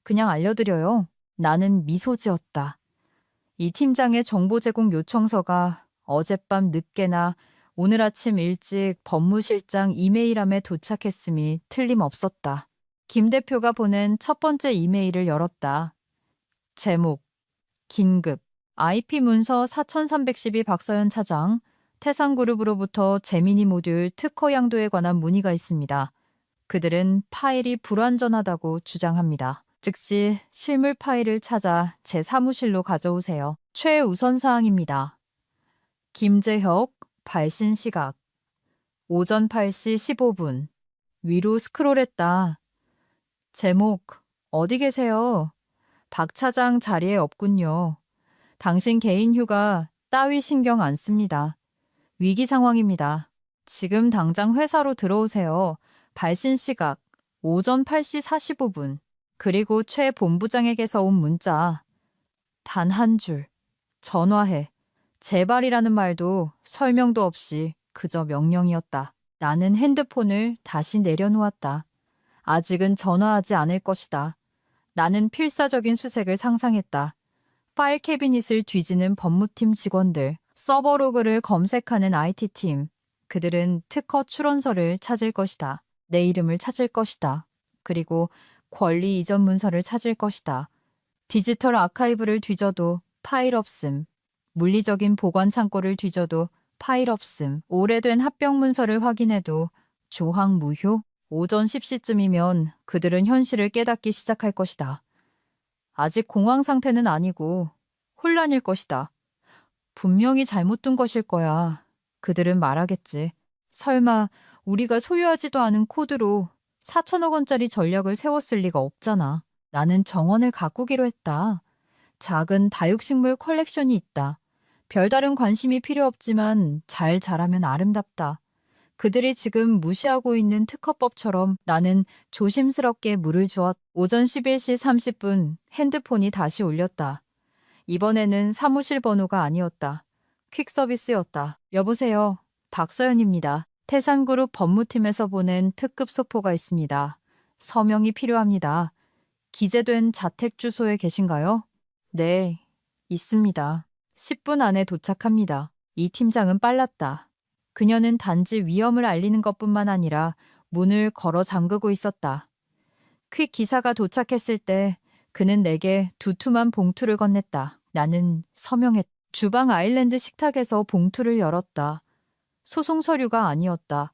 그냥 알려드려요. 나는 미소 지었다. 이 팀장의 정보 제공 요청서가 어젯밤 늦게나 오늘 아침 일찍 법무실장 이메일함에 도착했음이 틀림없었다. 김 대표가 보낸 첫 번째 이메일을 열었다. 제목, 긴급, IP 문서 4312 박서연 차장, 태산그룹으로부터 제미니 모듈 특허 양도에 관한 문의가 있습니다. 그들은 파일이 불완전하다고 주장합니다. 즉시 실물 파일을 찾아 제 사무실로 가져오세요. 최우선 사항입니다. 김재혁, 발신 시각. 오전 8시 15분. 위로 스크롤했다. 제목, 어디 계세요? 박 차장 자리에 없군요. 당신 개인 휴가 따위 신경 안 씁니다. 위기 상황입니다. 지금 당장 회사로 들어오세요. 발신 시각, 오전 8시 45분. 그리고 최 본부장에게서 온 문자. 단 한 줄. 전화해. 제발이라는 말도 설명도 없이 그저 명령이었다. 나는 핸드폰을 다시 내려놓았다. 아직은 전화하지 않을 것이다. 나는 필사적인 수색을 상상했다. 파일 캐비닛을 뒤지는 법무팀 직원들, 서버 로그를 검색하는 IT팀. 그들은 특허 출원서를 찾을 것이다. 내 이름을 찾을 것이다. 그리고 권리 이전 문서를 찾을 것이다. 디지털 아카이브를 뒤져도 파일 없음. 물리적인 보관 창고를 뒤져도 파일 없음. 오래된 합병 문서를 확인해도 조항 무효? 오전 10시쯤이면 그들은 현실을 깨닫기 시작할 것이다. 아직 공황 상태는 아니고 혼란일 것이다. 분명히 잘못 둔 것일 거야. 그들은 말하겠지. 설마 우리가 소유하지도 않은 코드로 4천억 원짜리 전략을 세웠을 리가 없잖아. 나는 정원을 가꾸기로 했다. 작은 다육식물 컬렉션이 있다. 별다른 관심이 필요 없지만 잘 자라면 아름답다. 그들이 지금 무시하고 있는 특허법처럼 나는 조심스럽게 물을 주었. 오전 11시 30분 핸드폰이 다시 울렸다. 이번에는 사무실 번호가 아니었다. 퀵서비스였다. 여보세요. 박서연입니다. 태산그룹 법무팀에서 보낸 특급 소포가 있습니다. 서명이 필요합니다. 기재된 자택 주소에 계신가요? 네, 있습니다. 10분 안에 도착합니다. 이 팀장은 빨랐다. 그녀는 단지 위험을 알리는 것뿐만 아니라 문을 걸어 잠그고 있었다. 퀵 기사가 도착했을 때 그는 내게 두툼한 봉투를 건넸다. 나는 서명했다. 주방 아일랜드 식탁에서 봉투를 열었다. 소송 서류가 아니었다.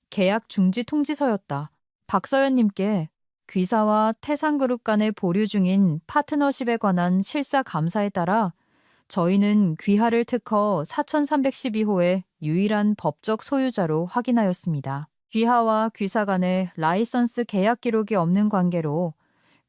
계약 중지 통지서였다. 박서연님께 귀사와 태산그룹 간의 보류 중인 파트너십에 관한 실사 감사에 따라 저희는 귀하를 특허 4312호의 유일한 법적 소유자로 확인하였습니다. 귀하와 귀사 간의 라이선스 계약 기록이 없는 관계로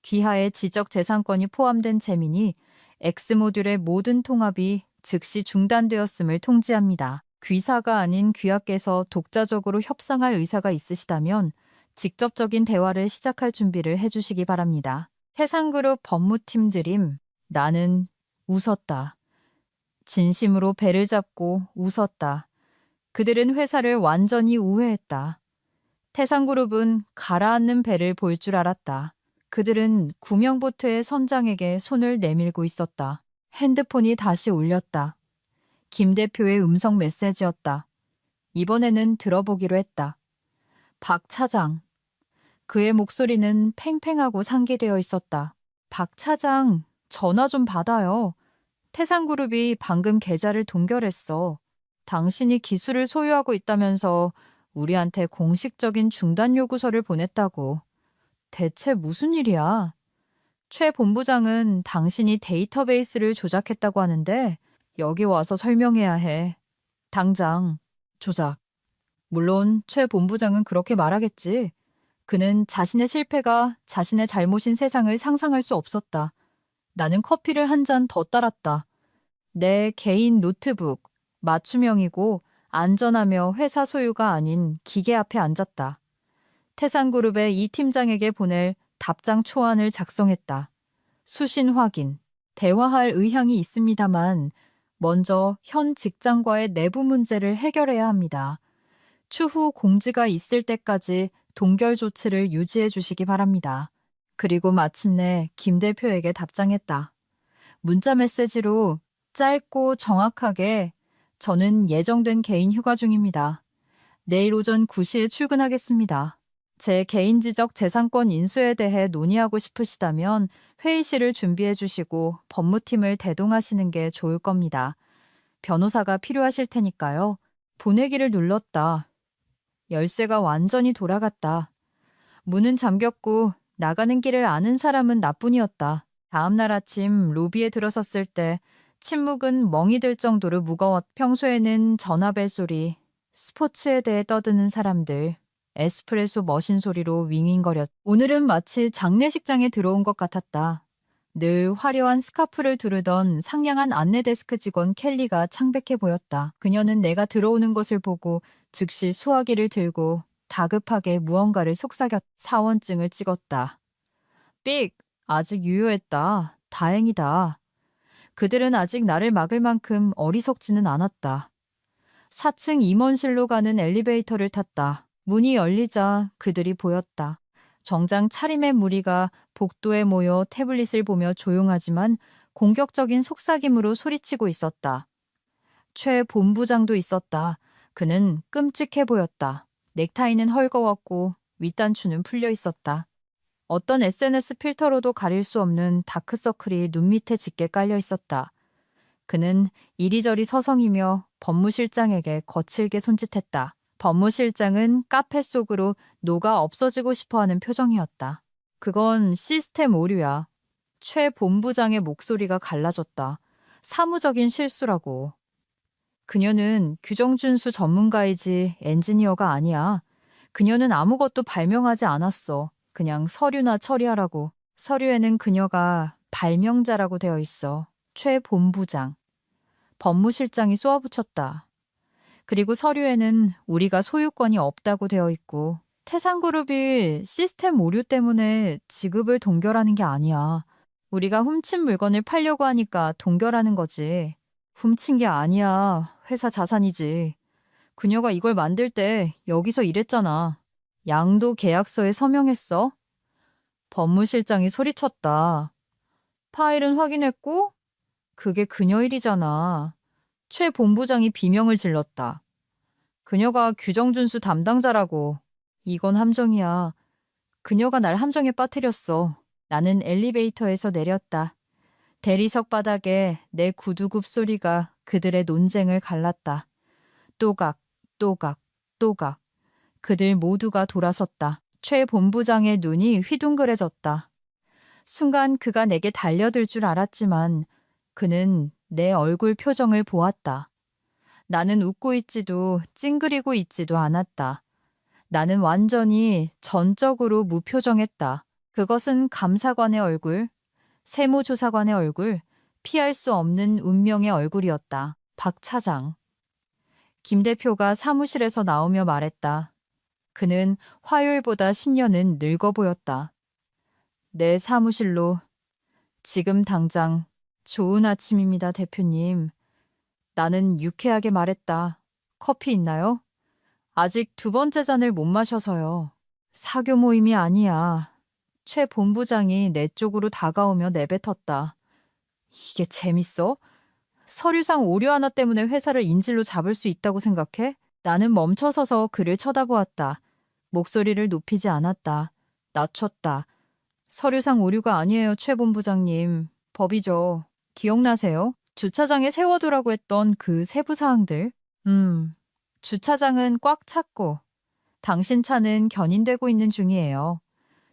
귀하의 지적재산권이 포함된 재민이 X모듈의 모든 통합이 즉시 중단되었음을 통지합니다. 귀사가 아닌 귀하께서 독자적으로 협상할 의사가 있으시다면 직접적인 대화를 시작할 준비를 해주시기 바랍니다. 태산그룹 법무팀 드림. 나는 웃었다. 진심으로 배를 잡고 웃었다. 그들은 회사를 완전히 우회했다. 태산그룹은 가라앉는 배를 볼 줄 알았다. 그들은 구명보트의 선장에게 손을 내밀고 있었다. 핸드폰이 다시 울렸다. 김 대표의 음성 메시지였다. 이번에는 들어보기로 했다. 박 차장. 그의 목소리는 팽팽하고 상기되어 있었다. 박 차장, 전화 좀 받아요. 태산그룹이 방금 계좌를 동결했어. 당신이 기술을 소유하고 있다면서 우리한테 공식적인 중단 요구서를 보냈다고. 대체 무슨 일이야? 최 본부장은 당신이 데이터베이스를 조작했다고 하는데 여기 와서 설명해야 해. 당장 조작. 물론 최 본부장은 그렇게 말하겠지. 그는 자신의 실패가 자신의 잘못인 세상을 상상할 수 없었다. 나는 커피를 한 잔 더 따랐다. 내 개인 노트북, 맞춤형이고 안전하며 회사 소유가 아닌 기계 앞에 앉았다. 태산그룹의 이 팀장에게 보낼 답장 초안을 작성했다. 수신 확인, 대화할 의향이 있습니다만 먼저 현 직장과의 내부 문제를 해결해야 합니다. 추후 공지가 있을 때까지 동결 조치를 유지해 주시기 바랍니다. 그리고 마침내 김 대표에게 답장했다. 문자 메시지로 짧고 정확하게 저는 예정된 개인 휴가 중입니다. 내일 오전 9시에 출근하겠습니다. 제 개인지적 재산권 인수에 대해 논의하고 싶으시다면 회의실을 준비해 주시고 법무팀을 대동하시는 게 좋을 겁니다. 변호사가 필요하실 테니까요. 보내기를 눌렀다. 열쇠가 완전히 돌아갔다. 문은 잠겼고 나가는 길을 아는 사람은 나뿐이었다. 다음 날 아침 로비에 들어섰을 때 침묵은 멍이 들 정도로 무거웠. 평소에는 전화벨 소리, 스포츠에 대해 떠드는 사람들, 에스프레소 머신 소리로 윙윙거렸. 오늘은 마치 장례식장에 들어온 것 같았다. 늘 화려한 스카프를 두르던 상냥한 안내데스크 직원 켈리가 창백해 보였다. 그녀는 내가 들어오는 것을 보고 즉시 수화기를 들고 다급하게 무언가를 속삭였. 사원증을 찍었다. 삑! 아직 유효했다. 다행이다. 그들은 아직 나를 막을 만큼 어리석지는 않았다. 4층 임원실로 가는 엘리베이터를 탔다. 문이 열리자 그들이 보였다. 정장 차림의 무리가 복도에 모여 태블릿을 보며 조용하지만 공격적인 속삭임으로 소리치고 있었다. 최 본부장도 있었다. 그는 끔찍해 보였다. 넥타이는 헐거웠고 윗단추는 풀려 있었다. 어떤 SNS 필터로도 가릴 수 없는 다크서클이 눈 밑에 짙게 깔려 있었다. 그는 이리저리 서성이며 법무실장에게 거칠게 손짓했다. 법무실장은 카페 속으로 녹아 없어지고 싶어하는 표정이었다. 그건 시스템 오류야. 최 본부장의 목소리가 갈라졌다. 사무적인 실수라고. 그녀는 규정준수 전문가이지 엔지니어가 아니야. 그녀는 아무것도 발명하지 않았어. 그냥 서류나 처리하라고. 서류에는 그녀가 발명자라고 되어 있어. 최 본부장. 법무실장이 쏘아붙였다. 그리고 서류에는 우리가 소유권이 없다고 되어 있고 태산그룹이 시스템 오류 때문에 지급을 동결하는 게 아니야. 우리가 훔친 물건을 팔려고 하니까 동결하는 거지. 훔친 게 아니야. 회사 자산이지. 그녀가 이걸 만들 때 여기서 일했잖아. 양도 계약서에 서명했어? 법무실장이 소리쳤다. 파일은 확인했고 그게 그녀 일이잖아. 최 본부장이 비명을 질렀다. 그녀가 규정준수 담당자라고. 이건 함정이야. 그녀가 날 함정에 빠뜨렸어. 나는 엘리베이터에서 내렸다. 대리석 바닥에 내 구두굽 소리가 그들의 논쟁을 갈랐다. 또각, 또각, 또각. 그들 모두가 돌아섰다. 최 본부장의 눈이 휘둥그레졌다. 순간 그가 내게 달려들 줄 알았지만 그는 내 얼굴 표정을 보았다. 나는 웃고 있지도 찡그리고 있지도 않았다. 나는 완전히 전적으로 무표정했다. 그것은 감사관의 얼굴, 세무조사관의 얼굴, 피할 수 없는 운명의 얼굴이었다. 박 차장. 김 대표가 사무실에서 나오며 말했다. 그는 화요일보다 10년은 늙어 보였다. 내 사무실로 지금 당장 좋은 아침입니다, 대표님. 나는 유쾌하게 말했다. 커피 있나요? 아직 두 번째 잔을 못 마셔서요. 사교 모임이 아니야. 최 본부장이 내 쪽으로 다가오며 내뱉었다. 이게 재밌어? 서류상 오류 하나 때문에 회사를 인질로 잡을 수 있다고 생각해? 나는 멈춰서서 그를 쳐다보았다. 목소리를 높이지 않았다. 낮췄다. 서류상 오류가 아니에요, 최 본부장님. 법이죠. 기억나세요? 주차장에 세워두라고 했던 그 세부 사항들. 주차장은 꽉 찼고 당신 차는 견인되고 있는 중이에요.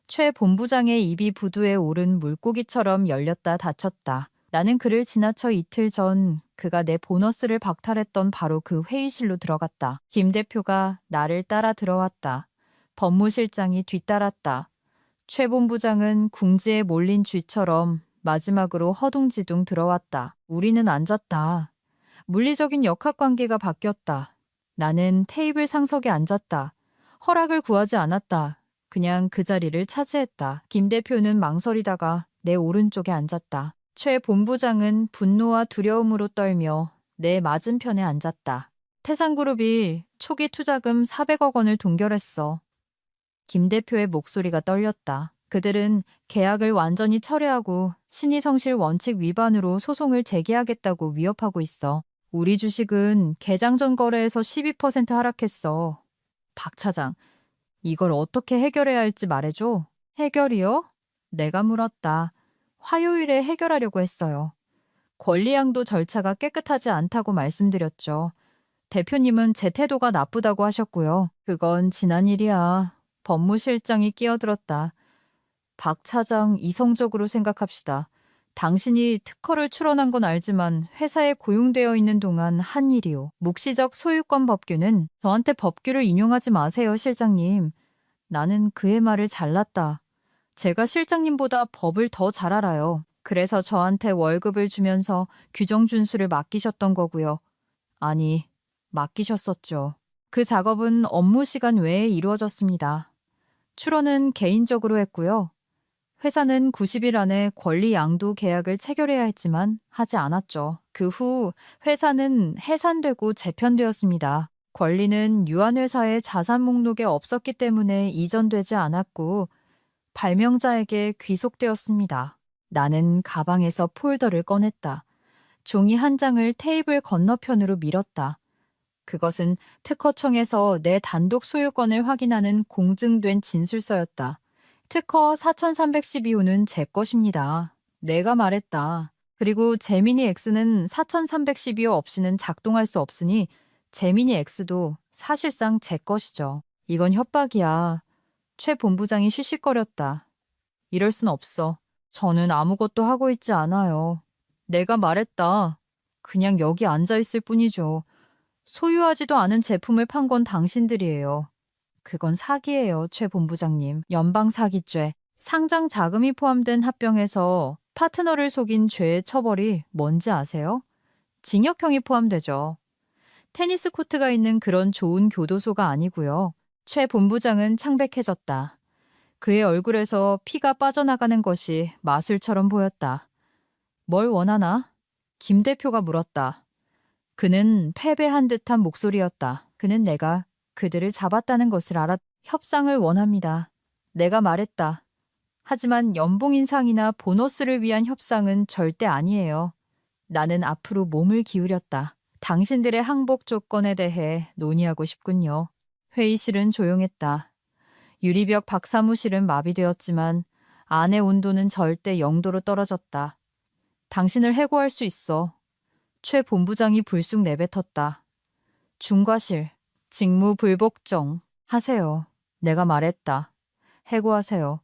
최 본부장의 입이 부두에 오른 물고기처럼 열렸다 닫혔다. 나는 그를 지나쳐 이틀 전 그가 내 보너스를 박탈했던 바로 그 회의실로 들어갔다. 김 대표가 나를 따라 들어왔다. 법무실장이 뒤따랐다. 최 본부장은 궁지에 몰린 쥐처럼 마지막으로 허둥지둥 들어왔다. 우리는 앉았다. 물리적인 역학관계가 바뀌었다. 나는 테이블 상석에 앉았다. 허락을 구하지 않았다. 그냥 그 자리를 차지했다. 김 대표는 망설이다가 내 오른쪽에 앉았다. 최 본부장은 분노와 두려움으로 떨며 내 맞은편에 앉았다. 태산그룹이 초기 투자금 400억 원을 동결했어. 김 대표의 목소리가 떨렸다. 그들은 계약을 완전히 철회하고 신의성실 원칙 위반으로 소송을 제기하겠다고 위협하고 있어. 우리 주식은 개장 전 거래에서 12% 하락했어. 박 차장, 이걸 어떻게 해결해야 할지 말해줘. 해결이요? 내가 물었다. 화요일에 해결하려고 했어요. 권리양도 절차가 깨끗하지 않다고 말씀드렸죠. 대표님은 제 태도가 나쁘다고 하셨고요. 그건 지난 일이야. 법무실장이 끼어들었다. 박 차장, 이성적으로 생각합시다. 당신이 특허를 출원한 건 알지만 회사에 고용되어 있는 동안 한 일이요. 묵시적 소유권 법규는 저한테 법규를 인용하지 마세요, 실장님. 나는 그의 말을 잘랐다. 제가 실장님보다 법을 더 잘 알아요. 그래서 저한테 월급을 주면서 규정 준수를 맡기셨던 거고요. 아니, 맡기셨었죠. 그 작업은 업무 시간 외에 이루어졌습니다. 출원은 개인적으로 했고요. 회사는 90일 안에 권리 양도 계약을 체결해야 했지만 하지 않았죠. 그 후 회사는 해산되고 재편되었습니다. 권리는 유한회사의 자산 목록에 없었기 때문에 이전되지 않았고 발명자에게 귀속되었습니다. 나는 가방에서 폴더를 꺼냈다. 종이 한 장을 테이블 건너편으로 밀었다. 그것은 특허청에서 내 단독 소유권을 확인하는 공증된 진술서였다. 특허 4312호는 제 것입니다. 내가 말했다. 그리고 제미니 X는 4312호 없이는 작동할 수 없으니 제미니 X도 사실상 제 것이죠. 이건 협박이야. 최 본부장이 쉬쉬거렸다. 이럴 순 없어. 저는 아무것도 하고 있지 않아요. 내가 말했다. 그냥 여기 앉아 있을 뿐이죠. 소유하지도 않은 제품을 판 건 당신들이에요. 그건 사기예요, 최 본부장님. 연방 사기죄. 상장 자금이 포함된 합병에서 파트너를 속인 죄의 처벌이 뭔지 아세요? 징역형이 포함되죠. 테니스 코트가 있는 그런 좋은 교도소가 아니고요. 최 본부장은 창백해졌다. 그의 얼굴에서 피가 빠져나가는 것이 마술처럼 보였다. 뭘 원하나? 김 대표가 물었다. 그는 패배한 듯한 목소리였다. 그는 내가 그들을 잡았다는 것을 알아 협상을 원합니다. 내가 말했다. 하지만 연봉 인상이나 보너스를 위한 협상은 절대 아니에요. 나는 앞으로 몸을 기울였다. 당신들의 항복 조건에 대해 논의하고 싶군요. 회의실은 조용했다. 유리벽 박 사무실은 마비되었지만 안의 온도는 절대 0도로 떨어졌다. 당신을 해고할 수 있어. 최 본부장이 불쑥 내뱉었다. 중과실, 직무 불복종 하세요. 내가 말했다. 해고하세요.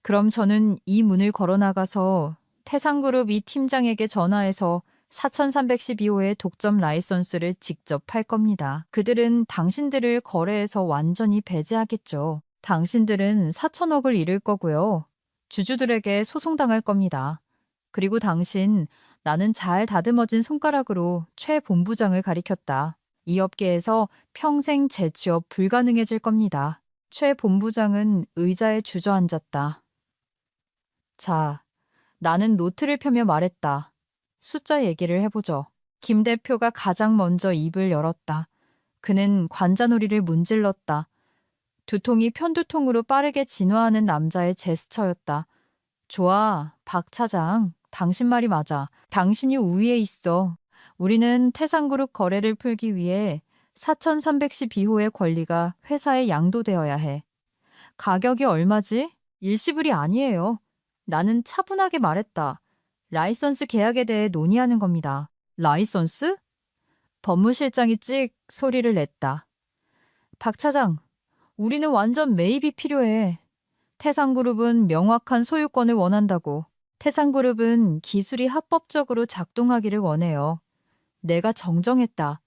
그럼 저는 이 문을 걸어나가서 태상그룹 이 팀장에게 전화해서 4312호의 독점 라이선스를 직접 팔 겁니다. 그들은 당신들을 거래에서 완전히 배제하겠죠. 당신들은 4천억을 잃을 거고요. 주주들에게 소송당할 겁니다. 그리고 당신, 나는 잘 다듬어진 손가락으로 최 본부장을 가리켰다. 이 업계에서 평생 재취업 불가능해질 겁니다. 최 본부장은 의자에 주저앉았다. 자, 나는 노트를 펴며 말했다. 숫자 얘기를 해보죠. 김 대표가 가장 먼저 입을 열었다. 그는 관자놀이를 문질렀다. 두통이 편두통으로 빠르게 진화하는 남자의 제스처였다. 좋아, 박 차장. 당신 말이 맞아. 당신이 우위에 있어. 우리는 태상그룹 거래를 풀기 위해 4312호의 권리가 회사에 양도되어야 해. 가격이 얼마지? 일시불이 아니에요. 나는 차분하게 말했다. 라이선스 계약에 대해 논의하는 겁니다. 라이선스? 법무실장이 찍 소리를 냈다. 박 차장, 우리는 완전 매입이 필요해. 태상그룹은 명확한 소유권을 원한다고. 태상그룹은 기술이 합법적으로 작동하기를 원해요. 내가 정정했다.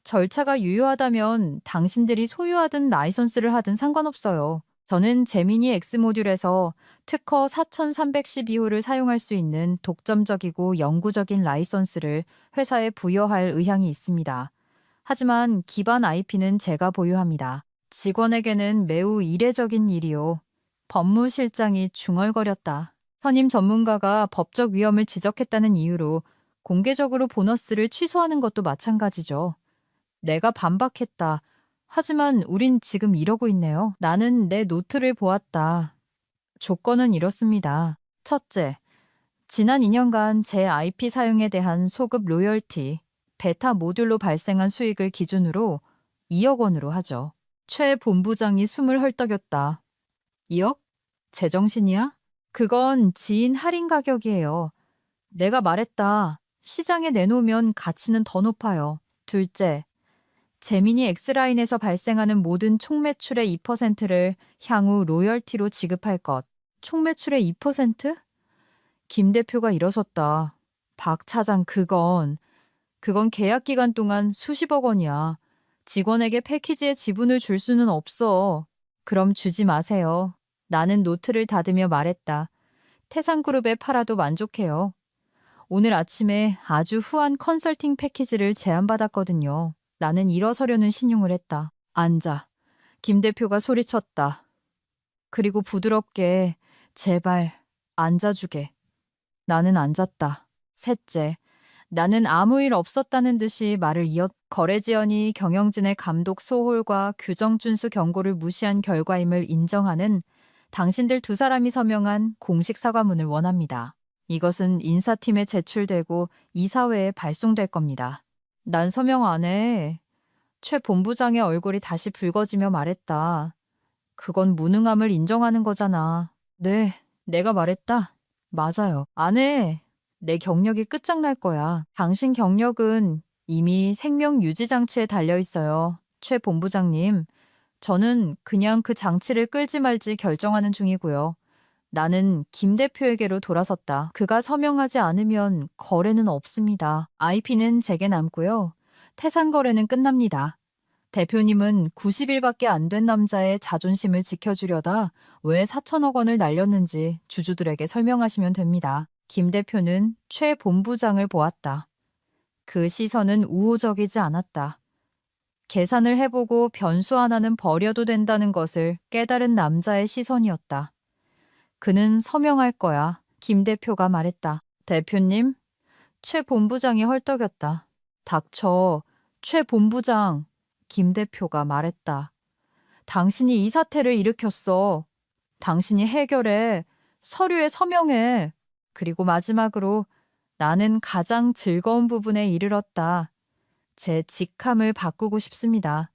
절차가 유효하다면 당신들이 소유하든 라이선스를 하든 상관없어요. 저는 제미니 X모듈에서 특허 4312호를 사용할 수 있는 독점적이고 영구적인 라이선스를 회사에 부여할 의향이 있습니다. 하지만 기반 IP는 제가 보유합니다. 직원에게는 매우 이례적인 일이요. 법무실장이 중얼거렸다. 선임 전문가가 법적 위험을 지적했다는 이유로 공개적으로 보너스를 취소하는 것도 마찬가지죠. 내가 반박했다. 하지만 우린 지금 이러고 있네요. 나는 내 노트를 보았다. 조건은 이렇습니다. 첫째, 지난 2년간 제 IP 사용에 대한 소급 로열티, 베타 모듈로 발생한 수익을 기준으로 2억 원으로 하죠. 최 본부장이 숨을 헐떡였다. 2억? 제정신이야? 그건 지인 할인 가격이에요. 내가 말했다. 시장에 내놓으면 가치는 더 높아요. 둘째, 제미니 X라인에서 발생하는 모든 총 매출의 2%를 향후 로열티로 지급할 것. 총 매출의 2%? 김 대표가 일어섰다. 박 차장, 그건 계약 기간 동안 수십억 원이야. 직원에게 패키지의 지분을 줄 수는 없어. 그럼 주지 마세요. 나는 노트를 닫으며 말했다. 태상그룹에 팔아도 만족해요. 오늘 아침에 아주 후한 컨설팅 패키지를 제안받았거든요. 나는 일어서려는 신용을 했다. 앉아. 김 대표가 소리쳤다. 그리고 부드럽게 제발 앉아주게. 나는 앉았다. 셋째, 나는 아무 일 없었다는 듯이 말을 거래지연이 경영진의 감독 소홀과 규정 준수 경고를 무시한 결과임을 인정하는 당신들 두 사람이 서명한 공식 사과문을 원합니다. 이것은 인사팀에 제출되고 이사회에 발송될 겁니다. 난 서명 안 해. 최 본부장의 얼굴이 다시 붉어지며 말했다. 그건 무능함을 인정하는 거잖아. 네, 내가 말했다. 맞아요. 안 해. 내 경력이 끝장날 거야. 당신 경력은 이미 생명 유지 장치에 달려 있어요. 최 본부장님. 저는 그냥 그 장치를 끌지 말지 결정하는 중이고요. 나는 김 대표에게로 돌아섰다. 그가 서명하지 않으면 거래는 없습니다. IP는 제게 남고요. 태산 거래는 끝납니다. 대표님은 90일밖에 안 된 남자의 자존심을 지켜주려다 왜 4천억 원을 날렸는지 주주들에게 설명하시면 됩니다. 김 대표는 최 본부장을 보았다. 그 시선은 우호적이지 않았다. 계산을 해보고 변수 하나는 버려도 된다는 것을 깨달은 남자의 시선이었다. 그는 서명할 거야. 김 대표가 말했다. 대표님? 최 본부장이 헐떡였다. 닥쳐. 최 본부장. 김 대표가 말했다. 당신이 이 사태를 일으켰어. 당신이 해결해. 서류에 서명해. 그리고 마지막으로 나는 가장 즐거운 부분에 이르렀다. 제 직함을 바꾸고 싶습니다.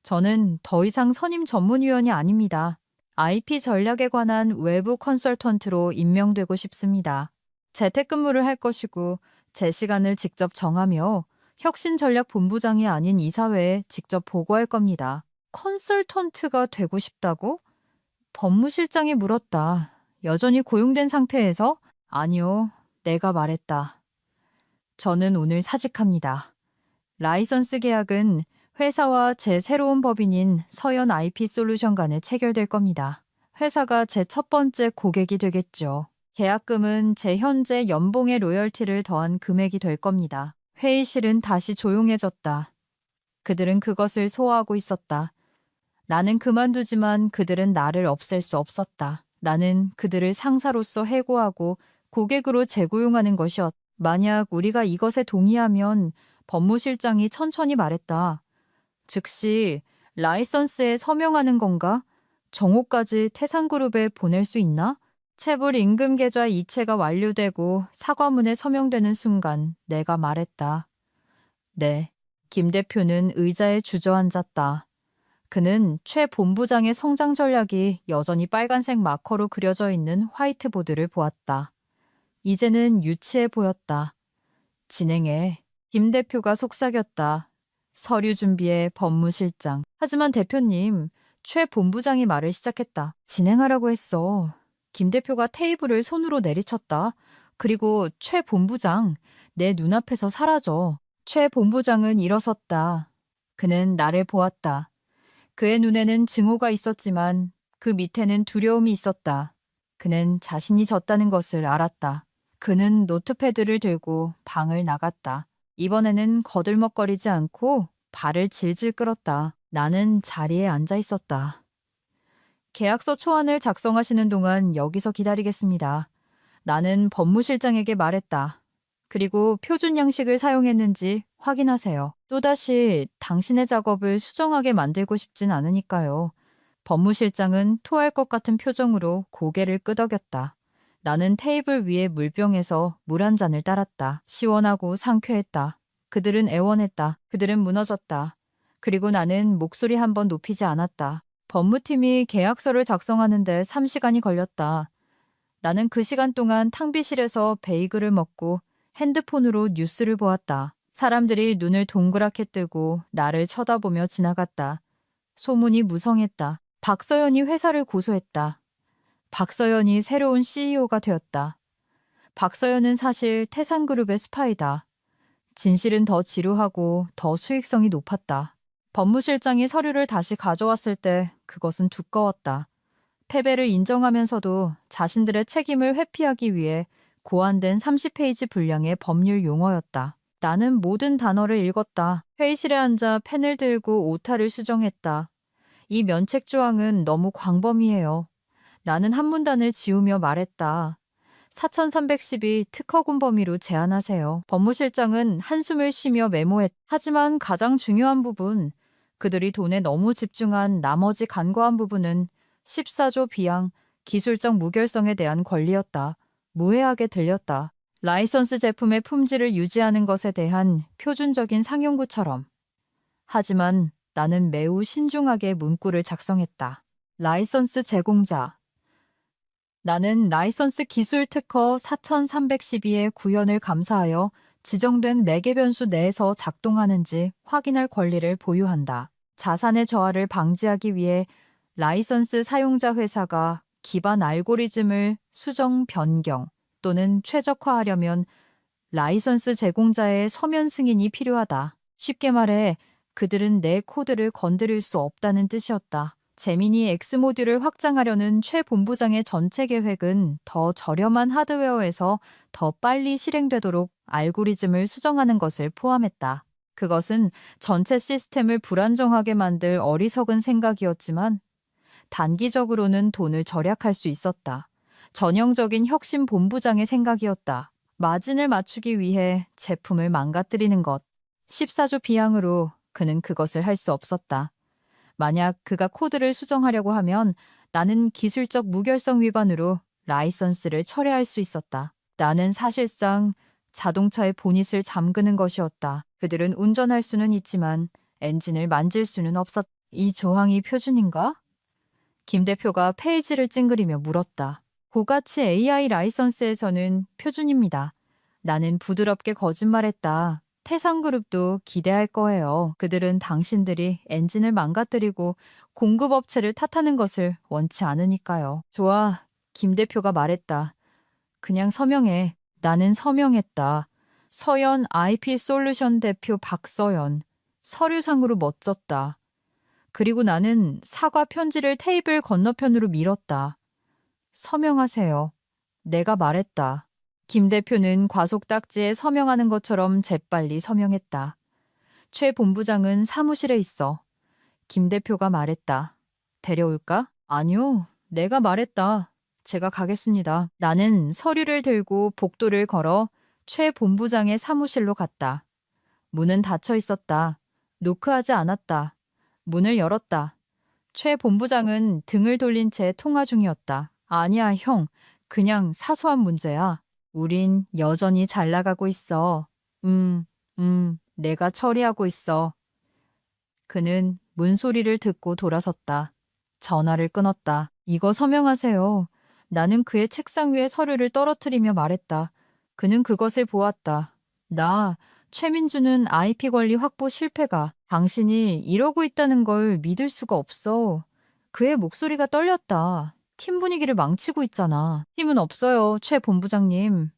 저는 더 이상 선임 전문위원이 아닙니다. IP 전략에 관한 외부 컨설턴트로 임명되고 싶습니다. 재택근무를 할 것이고 제 시간을 직접 정하며 혁신전략본부장이 아닌 이사회에 직접 보고할 겁니다. 컨설턴트가 되고 싶다고? 법무실장이 물었다. 여전히 고용된 상태에서? 아니요, 내가 말했다. 저는 오늘 사직합니다. 라이선스 계약은 회사와 제 새로운 법인인 서현 IP 솔루션 간에 체결될 겁니다. 회사가 제 첫 번째 고객이 되겠죠. 계약금은 제 현재 연봉의 로열티를 더한 금액이 될 겁니다. 회의실은 다시 조용해졌다. 그들은 그것을 소화하고 있었다. 나는 그만두지만 그들은 나를 없앨 수 없었다. 나는 그들을 상사로서 해고하고 고객으로 재고용하는 것이었다. 만약 우리가 이것에 동의하면 법무실장이 천천히 말했다. 즉시 라이선스에 서명하는 건가? 정오까지 태산그룹에 보낼 수 있나? 체불 임금 계좌 이체가 완료되고 사과문에 서명되는 순간 내가 말했다. 네. 김 대표는 의자에 주저앉았다. 그는 최 본부장의 성장 전략이 여전히 빨간색 마커로 그려져 있는 화이트보드를 보았다. 이제는 유치해 보였다. 진행해. 김 대표가 속삭였다. 서류 준비에 법무실장. 하지만 대표님, 최 본부장이 말을 시작했다. 진행하라고 했어. 김 대표가 테이블을 손으로 내리쳤다. 그리고 최 본부장, 내 눈앞에서 사라져. 최 본부장은 일어섰다. 그는 나를 보았다. 그의 눈에는 증오가 있었지만 그 밑에는 두려움이 있었다. 그는 자신이 졌다는 것을 알았다. 그는 노트패드를 들고 방을 나갔다. 이번에는 거들먹거리지 않고 발을 질질 끌었다. 나는 자리에 앉아 있었다. 계약서 초안을 작성하시는 동안 여기서 기다리겠습니다. 나는 법무실장에게 말했다. 그리고 표준 양식을 사용했는지 확인하세요. 또다시 당신의 작업을 수정하게 만들고 싶진 않으니까요. 법무실장은 토할 것 같은 표정으로 고개를 끄덕였다. 나는 테이블 위에 물병에서 물 한 잔을 따랐다. 시원하고 상쾌했다. 그들은 애원했다. 그들은 무너졌다. 그리고 나는 목소리 한 번 높이지 않았다. 법무팀이 계약서를 작성하는데 3시간이 걸렸다. 나는 그 시간 동안 탕비실에서 베이글을 먹고 핸드폰으로 뉴스를 보았다. 사람들이 눈을 동그랗게 뜨고 나를 쳐다보며 지나갔다. 소문이 무성했다. 박서연이 회사를 고소했다. 박서연이 새로운 CEO가 되었다. 박서연은 사실 태산그룹의 스파이다. 진실은 더 지루하고 더 수익성이 높았다. 법무실장이 서류를 다시 가져왔을 때 그것은 두꺼웠다. 패배를 인정하면서도 자신들의 책임을 회피하기 위해 고안된 30페이지 분량의 법률 용어였다. 나는 모든 단어를 읽었다. 회의실에 앉아 펜을 들고 오타를 수정했다. 이 면책 조항은 너무 광범위해요. 나는 한 문단을 지우며 말했다. 4310이 특허군 범위로 제한하세요. 법무실장은 한숨을 쉬며 메모했다. 하지만 가장 중요한 부분, 그들이 돈에 너무 집중한 나머지 간과한 부분은 14조 비양, 기술적 무결성에 대한 권리였다. 무해하게 들렸다. 라이선스 제품의 품질을 유지하는 것에 대한 표준적인 상용구처럼. 하지만 나는 매우 신중하게 문구를 작성했다. 라이선스 제공자. 나는 라이선스 기술 특허 4312의 구현을 감사하여 지정된 매개 변수 내에서 작동하는지 확인할 권리를 보유한다. 자산의 저하를 방지하기 위해 라이선스 사용자 회사가 기반 알고리즘을 수정 변경 또는 최적화하려면 라이선스 제공자의 서면 승인이 필요하다. 쉽게 말해 그들은 내 코드를 건드릴 수 없다는 뜻이었다. 제미니 X 모듈을 확장하려는 최 본부장의 전체 계획은 더 저렴한 하드웨어에서 더 빨리 실행되도록 알고리즘을 수정하는 것을 포함했다. 그것은 전체 시스템을 불안정하게 만들 어리석은 생각이었지만 단기적으로는 돈을 절약할 수 있었다. 전형적인 혁신 본부장의 생각이었다. 마진을 맞추기 위해 제품을 망가뜨리는 것. 14조 비양으로 그는 그것을 할 수 없었다. 만약 그가 코드를 수정하려고 하면 나는 기술적 무결성 위반으로 라이선스를 철회할 수 있었다. 나는 사실상 자동차의 보닛을 잠그는 것이었다. 그들은 운전할 수는 있지만 엔진을 만질 수는 없었다. 이 조항이 표준인가? 김 대표가 페이지를 찡그리며 물었다. 고가치 AI 라이선스에서는 표준입니다. 나는 부드럽게 거짓말했다. 태상그룹도 기대할 거예요. 그들은 당신들이 엔진을 망가뜨리고 공급업체를 탓하는 것을 원치 않으니까요. 좋아, 김 대표가 말했다. 그냥 서명해. 나는 서명했다. 서연 IP 솔루션 대표 박서연. 서류상으로 멋졌다. 그리고 나는 사과 편지를 테이블 건너편으로 밀었다. 서명하세요. 내가 말했다. 김 대표는 과속 딱지에 서명하는 것처럼 재빨리 서명했다. 최 본부장은 사무실에 있어. 김 대표가 말했다. 데려올까? 아니요. 내가 말했다. 제가 가겠습니다. 나는 서류를 들고 복도를 걸어 최 본부장의 사무실로 갔다. 문은 닫혀 있었다. 노크하지 않았다. 문을 열었다. 최 본부장은 등을 돌린 채 통화 중이었다. 아니야, 형. 그냥 사소한 문제야. 우린 여전히 잘 나가고 있어. 내가 처리하고 있어. 그는 문소리를 듣고 돌아섰다. 전화를 끊었다. 이거 서명하세요. 나는 그의 책상 위에 서류를 떨어뜨리며 말했다. 그는 그것을 보았다. 최민주는 IP 권리 확보 실패가 당신이 이러고 있다는 걸 믿을 수가 없어. 그의 목소리가 떨렸다. 팀 분위기를 망치고 있잖아. 팀은 없어요, 최 본부장님.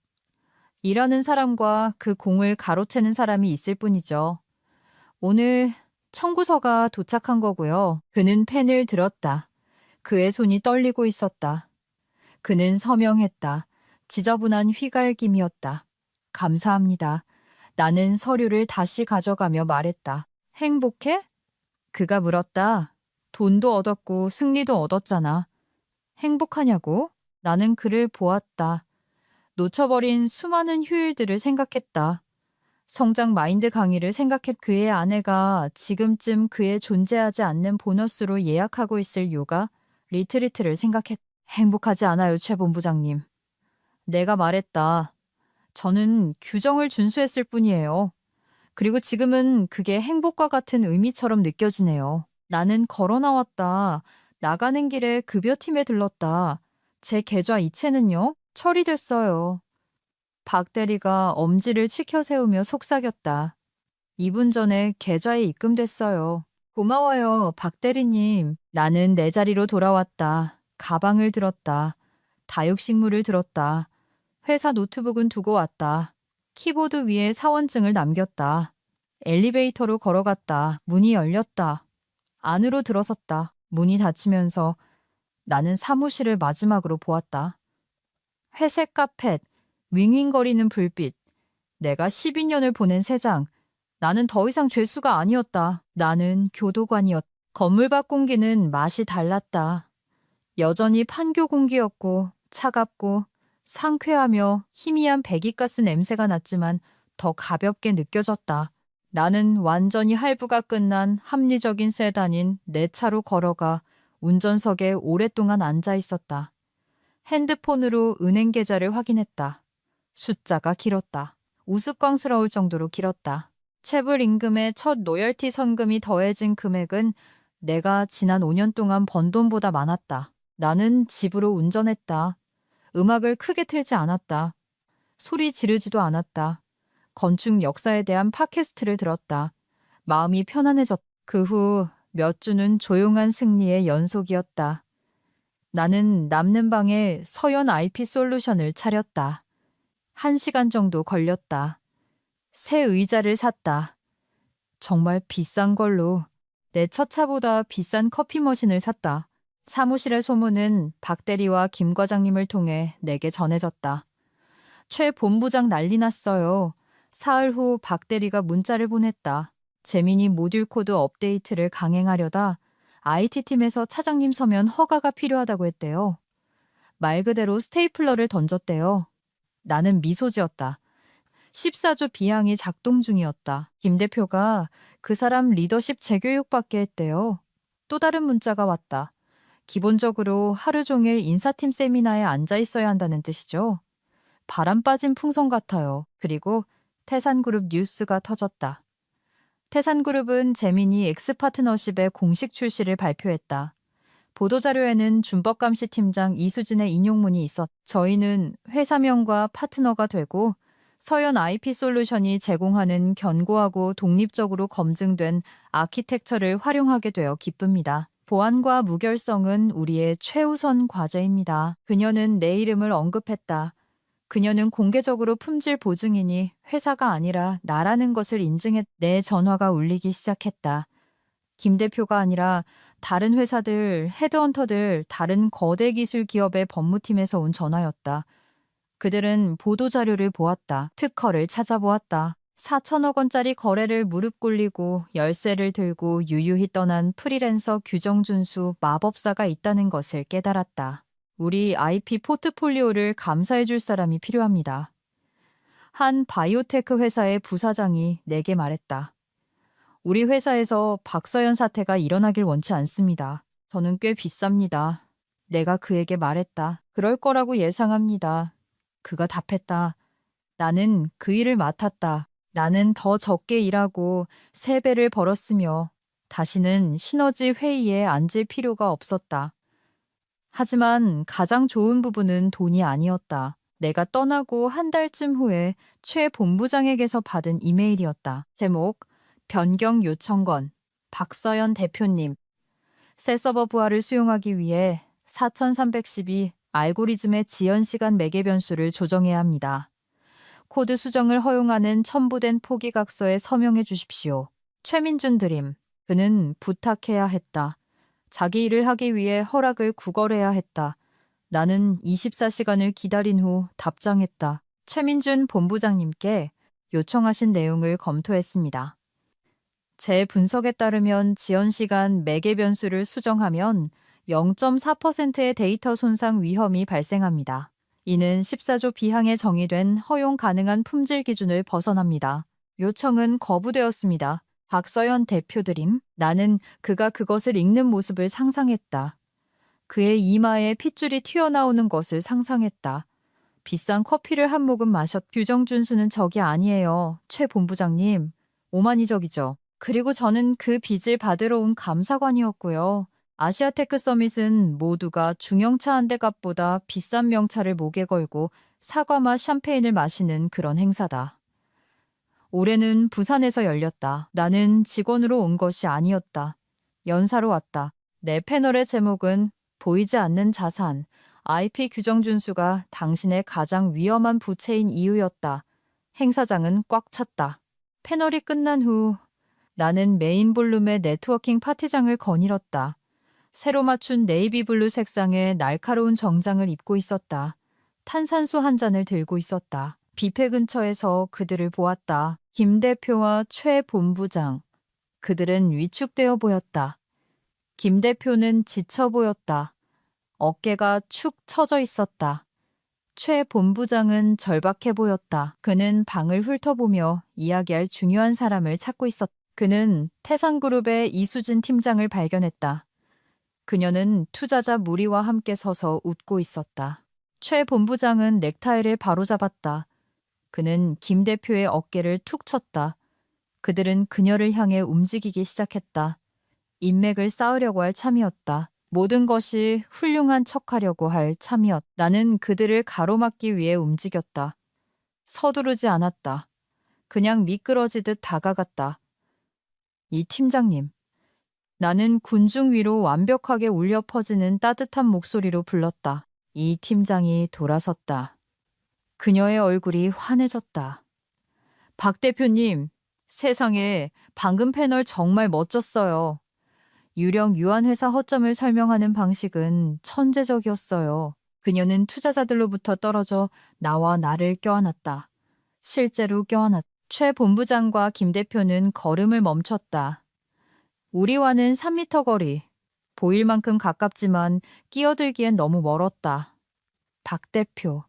일하는 사람과 그 공을 가로채는 사람이 있을 뿐이죠. 오늘 청구서가 도착한 거고요. 그는 펜을 들었다. 그의 손이 떨리고 있었다. 그는 서명했다. 지저분한 휘갈김이었다. 감사합니다. 나는 서류를 다시 가져가며 말했다. 행복해? 그가 물었다. 돈도 얻었고 승리도 얻었잖아. 행복하냐고? 나는 그를 보았다. 놓쳐버린 수많은 휴일들을 생각했다. 성장 마인드 강의를 생각했 그의 아내가 지금쯤 그의 존재하지 않는 보너스로 예약하고 있을 요가, 리트리트를 생각했. 행복하지 않아요, 최 본부장님. 내가 말했다. 저는 규정을 준수했을 뿐이에요. 그리고 지금은 그게 행복과 같은 의미처럼 느껴지네요. 나는 걸어 나왔다. 나가는 길에 급여팀에 들렀다. 제 계좌 이체는요? 처리됐어요. 박 대리가 엄지를 치켜 세우며 속삭였다. 2분 전에 계좌에 입금됐어요. 고마워요, 박 대리님. 나는 내 자리로 돌아왔다. 가방을 들었다. 다육식물을 들었다. 회사 노트북은 두고 왔다. 키보드 위에 사원증을 남겼다. 엘리베이터로 걸어갔다. 문이 열렸다. 안으로 들어섰다. 문이 닫히면서 나는 사무실을 마지막으로 보았다. 회색 카펫, 윙윙거리는 불빛. 내가 12년을 보낸 세장. 나는 더 이상 죄수가 아니었다. 나는 교도관이었다. 건물 밖 공기는 맛이 달랐다. 여전히 판교 공기였고 차갑고 상쾌하며 희미한 배기가스 냄새가 났지만 더 가볍게 느껴졌다. 나는 완전히 할부가 끝난 합리적인 세단인 내 차로 걸어가 운전석에 오랫동안 앉아 있었다. 핸드폰으로 은행 계좌를 확인했다. 숫자가 길었다. 우스꽝스러울 정도로 길었다. 체불 임금의 첫 로열티 선금이 더해진 금액은 내가 지난 5년 동안 번 돈보다 많았다. 나는 집으로 운전했다. 음악을 크게 틀지 않았다. 소리 지르지도 않았다. 건축 역사에 대한 팟캐스트를 들었다. 마음이 편안해졌다. 그 후 몇 주는 조용한 승리의 연속이었다. 나는 남는 방에 서연 IP 솔루션을 차렸다. 1시간 정도 걸렸다. 새 의자를 샀다. 정말 비싼 걸로 내 첫 차보다 비싼 커피 머신을 샀다. 사무실의 소문은 박 대리와 김 과장님을 통해 내게 전해졌다. 최 본부장 난리 났어요. 사흘 후 박 대리가 문자를 보냈다. 재민이 모듈 코드 업데이트를 강행하려다 IT팀에서 차장님 서면 허가가 필요하다고 했대요. 말 그대로 스테이플러를 던졌대요. 나는 미소 지었다. 14조 비항이 작동 중이었다. 김 대표가 그 사람 리더십 재교육받게 했대요. 또 다른 문자가 왔다. 기본적으로 하루 종일 인사팀 세미나에 앉아 있어야 한다는 뜻이죠. 바람 빠진 풍선 같아요. 그리고 태산그룹 뉴스가 터졌다. 태산그룹은 재민이 엑스파트너십의 공식 출시를 발표했다. 보도자료에는 준법감시팀장 이수진의 인용문이 있었. 저희는 회사명과 파트너가 되고 서연 IP솔루션이 제공하는 견고하고 독립적으로 검증된 아키텍처를 활용하게 되어 기쁩니다. 보안과 무결성은 우리의 최우선 과제입니다. 그녀는 내 이름을 언급했다. 그녀는 공개적으로 품질 보증이니 회사가 아니라 나라는 것을 인증했. 내 전화가 울리기 시작했다. 김 대표가 아니라 다른 회사들, 헤드헌터들, 다른 거대 기술 기업의 법무팀에서 온 전화였다. 그들은 보도자료를 보았다. 특허를 찾아보았다. 4천억 원짜리 거래를 무릎 꿇리고 열쇠를 들고 유유히 떠난 프리랜서 규정준수 마법사가 있다는 것을 깨달았다. 우리 IP 포트폴리오를 감사해 줄 사람이 필요합니다. 한 바이오테크 회사의 부사장이 내게 말했다. 우리 회사에서 박서연 사태가 일어나길 원치 않습니다. 저는 꽤 비쌉니다. 내가 그에게 말했다. 그럴 거라고 예상합니다. 그가 답했다. 나는 그 일을 맡았다. 나는 더 적게 일하고 3배를 벌었으며 다시는 시너지 회의에 앉을 필요가 없었다. 하지만 가장 좋은 부분은 돈이 아니었다. 내가 떠나고 한 달쯤 후에 최 본부장에게서 받은 이메일이었다. 제목, 변경 요청건, 박서연 대표님. 새 서버 부하를 수용하기 위해 4312 알고리즘의 지연시간 매개 변수를 조정해야 합니다. 코드 수정을 허용하는 첨부된 포기각서에 서명해 주십시오. 최민준 드림. 그는 부탁해야 했다. 자기 일을 하기 위해 허락을 구걸해야 했다. 나는 24시간을 기다린 후 답장했다. 최민준 본부장님께 요청하신 내용을 검토했습니다. 제 분석에 따르면 지연시간 매개 변수를 수정하면 0.4%의 데이터 손상 위험이 발생합니다. 이는 14조 비항에 정의된 허용 가능한 품질 기준을 벗어납니다. 요청은 거부되었습니다. 박서연 대표 드림. 나는 그가 그것을 읽는 모습을 상상했다. 그의 이마에 핏줄이 튀어나오는 것을 상상했다. 비싼 커피를 한 모금 마셨. 규정준수는 적이 아니에요. 최 본부장님. 오만이적이죠. 그리고 저는 그 빚을 받으러 온 감사관이었고요. 아시아테크 서밋은 모두가 중형차 한 대 값보다 비싼 명차를 목에 걸고 사과맛 샴페인을 마시는 그런 행사다. 올해는 부산에서 열렸다. 나는 직원으로 온 것이 아니었다. 연사로 왔다. 내 패널의 제목은 보이지 않는 자산, IP 규정 준수가 당신의 가장 위험한 부채인 이유였다. 행사장은 꽉 찼다. 패널이 끝난 후 나는 메인 볼룸의 네트워킹 파티장을 거닐었다. 새로 맞춘 네이비블루 색상의 날카로운 정장을 입고 있었다. 탄산수 한 잔을 들고 있었다. 뷔페 근처에서 그들을 보았다. 김 대표와 최 본부장. 그들은 위축되어 보였다. 김 대표는 지쳐 보였다. 어깨가 축 처져 있었다. 최 본부장은 절박해 보였다. 그는 방을 훑어보며 이야기할 중요한 사람을 찾고 있었다. 그는 태산그룹의 이수진 팀장을 발견했다. 그녀는 투자자 무리와 함께 서서 웃고 있었다. 최 본부장은 넥타이를 바로잡았다. 그는 김 대표의 어깨를 툭 쳤다. 그들은 그녀를 향해 움직이기 시작했다. 인맥을 쌓으려고 할 참이었다. 모든 것이 훌륭한 척하려고 할 참이었다. 나는 그들을 가로막기 위해 움직였다. 서두르지 않았다. 그냥 미끄러지듯 다가갔다. 이 팀장님. 나는 군중 위로 완벽하게 울려 퍼지는 따뜻한 목소리로 불렀다. 이 팀장이 돌아섰다. 그녀의 얼굴이 환해졌다. 박 대표님, 세상에 방금 패널 정말 멋졌어요. 유령 유한회사 허점을 설명하는 방식은 천재적이었어요. 그녀는 투자자들로부터 떨어져 나와 나를 껴안았다. 실제로 껴안았다. 최 본부장과 김 대표는 걸음을 멈췄다. 우리와는 3미터 거리. 보일 만큼 가깝지만 끼어들기엔 너무 멀었다. 박 대표.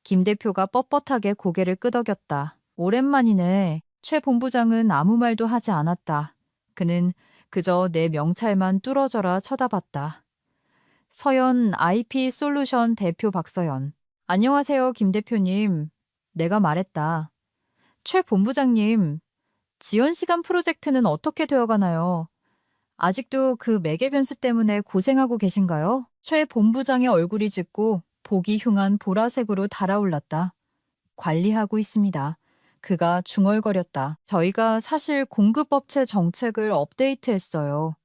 김 대표가 뻣뻣하게 고개를 끄덕였다. 오랜만이네. 최 본부장은 아무 말도 하지 않았다. 그는 그저 내 명찰만 뚫어져라 쳐다봤다. 서연 IP 솔루션 대표 박서연. 안녕하세요, 김 대표님. 내가 말했다. 최 본부장님, 지연 시간 프로젝트는 어떻게 되어가나요? 아직도 그 매개 변수 때문에 고생하고 계신가요? 최 본부장의 얼굴이 짙고 보기 흉한 보라색으로 달아올랐다. 관리하고 있습니다. 그가 중얼거렸다. 저희가 사실 공급업체 정책을 업데이트했어요.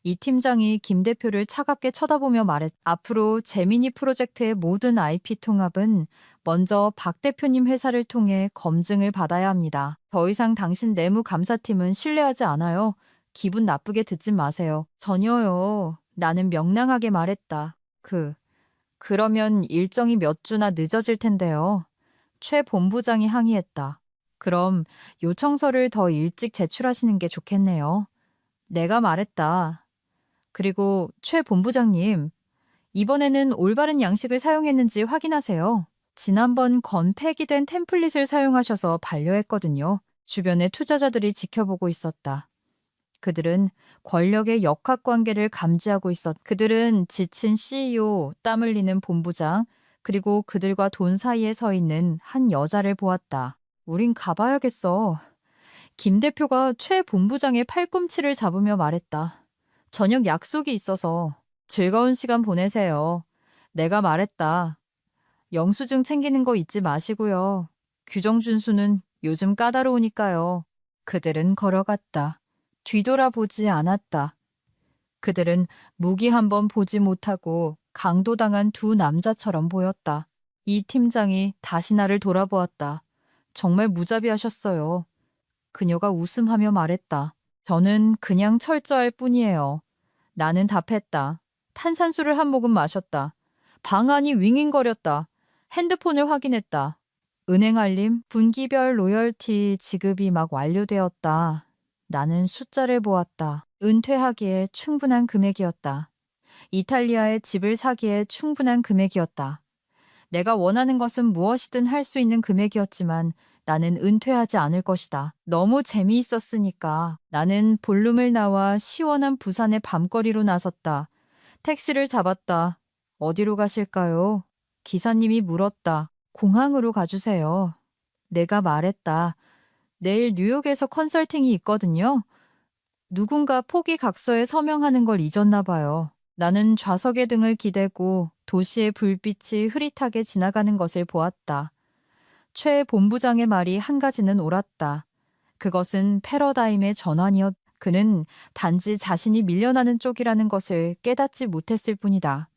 이 팀장이 김 대표를 차갑게 쳐다보며 말했. 앞으로 제미니 프로젝트의 모든 IP 통합은 먼저 박 대표님 회사를 통해 검증을 받아야 합니다. 더 이상 당신 내무감사팀은 신뢰하지 않아요. 기분 나쁘게 듣지 마세요. 전혀요. 나는 명랑하게 말했다. 그러면 일정이 몇 주나 늦어질 텐데요. 최 본부장이 항의했다. 그럼 요청서를 더 일찍 제출하시는 게 좋겠네요. 내가 말했다. 그리고 최 본부장님, 이번에는 올바른 양식을 사용했는지 확인하세요. 지난번 폐기된 템플릿을 사용하셔서 반려했거든요. 주변의 투자자들이 지켜보고 있었다. 그들은 권력의 역학관계를 감지하고 그들은 지친 CEO, 땀 흘리는 본부장, 그리고 그들과 돈 사이에 서 있는 한 여자를 보았다. 우린 가봐야겠어. 김 대표가 최 본부장의 팔꿈치를 잡으며 말했다. 저녁 약속이 있어서 즐거운 시간 보내세요. 내가 말했다. 영수증 챙기는 거 잊지 마시고요. 규정 준수는 요즘 까다로우니까요. 그들은 걸어갔다. 뒤돌아보지 않았다. 그들은 무기 한번 보지 못하고 강도당한 두 남자처럼 보였다. 이 팀장이 다시 나를 돌아보았다. 정말 무자비하셨어요. 그녀가 웃음하며 말했다. 저는 그냥 철저할 뿐이에요. 나는 답했다. 탄산수를 한 모금 마셨다. 방안이 윙윙거렸다. 핸드폰을 확인했다. 은행 알림, 분기별 로열티 지급이 막 완료되었다. 나는 숫자를 보았다. 은퇴하기에 충분한 금액이었다. 이탈리아에 집을 사기에 충분한 금액이었다. 내가 원하는 것은 무엇이든 할 수 있는 금액이었지만 나는 은퇴하지 않을 것이다. 너무 재미있었으니까. 나는 볼룸을 나와 시원한 부산의 밤거리로 나섰다. 택시를 잡았다. 어디로 가실까요? 기사님이 물었다. 공항으로 가주세요. 내가 말했다. 내일 뉴욕에서 컨설팅이 있거든요. 누군가 포기각서에 서명하는 걸 잊었나 봐요. 나는 좌석의 등을 기대고 도시의 불빛이 흐릿하게 지나가는 것을 보았다. 최 본부장의 말이 한 가지는 옳았다. 그것은 패러다임의 전환이었. 그는 단지 자신이 밀려나는 쪽이라는 것을 깨닫지 못했을 뿐이다.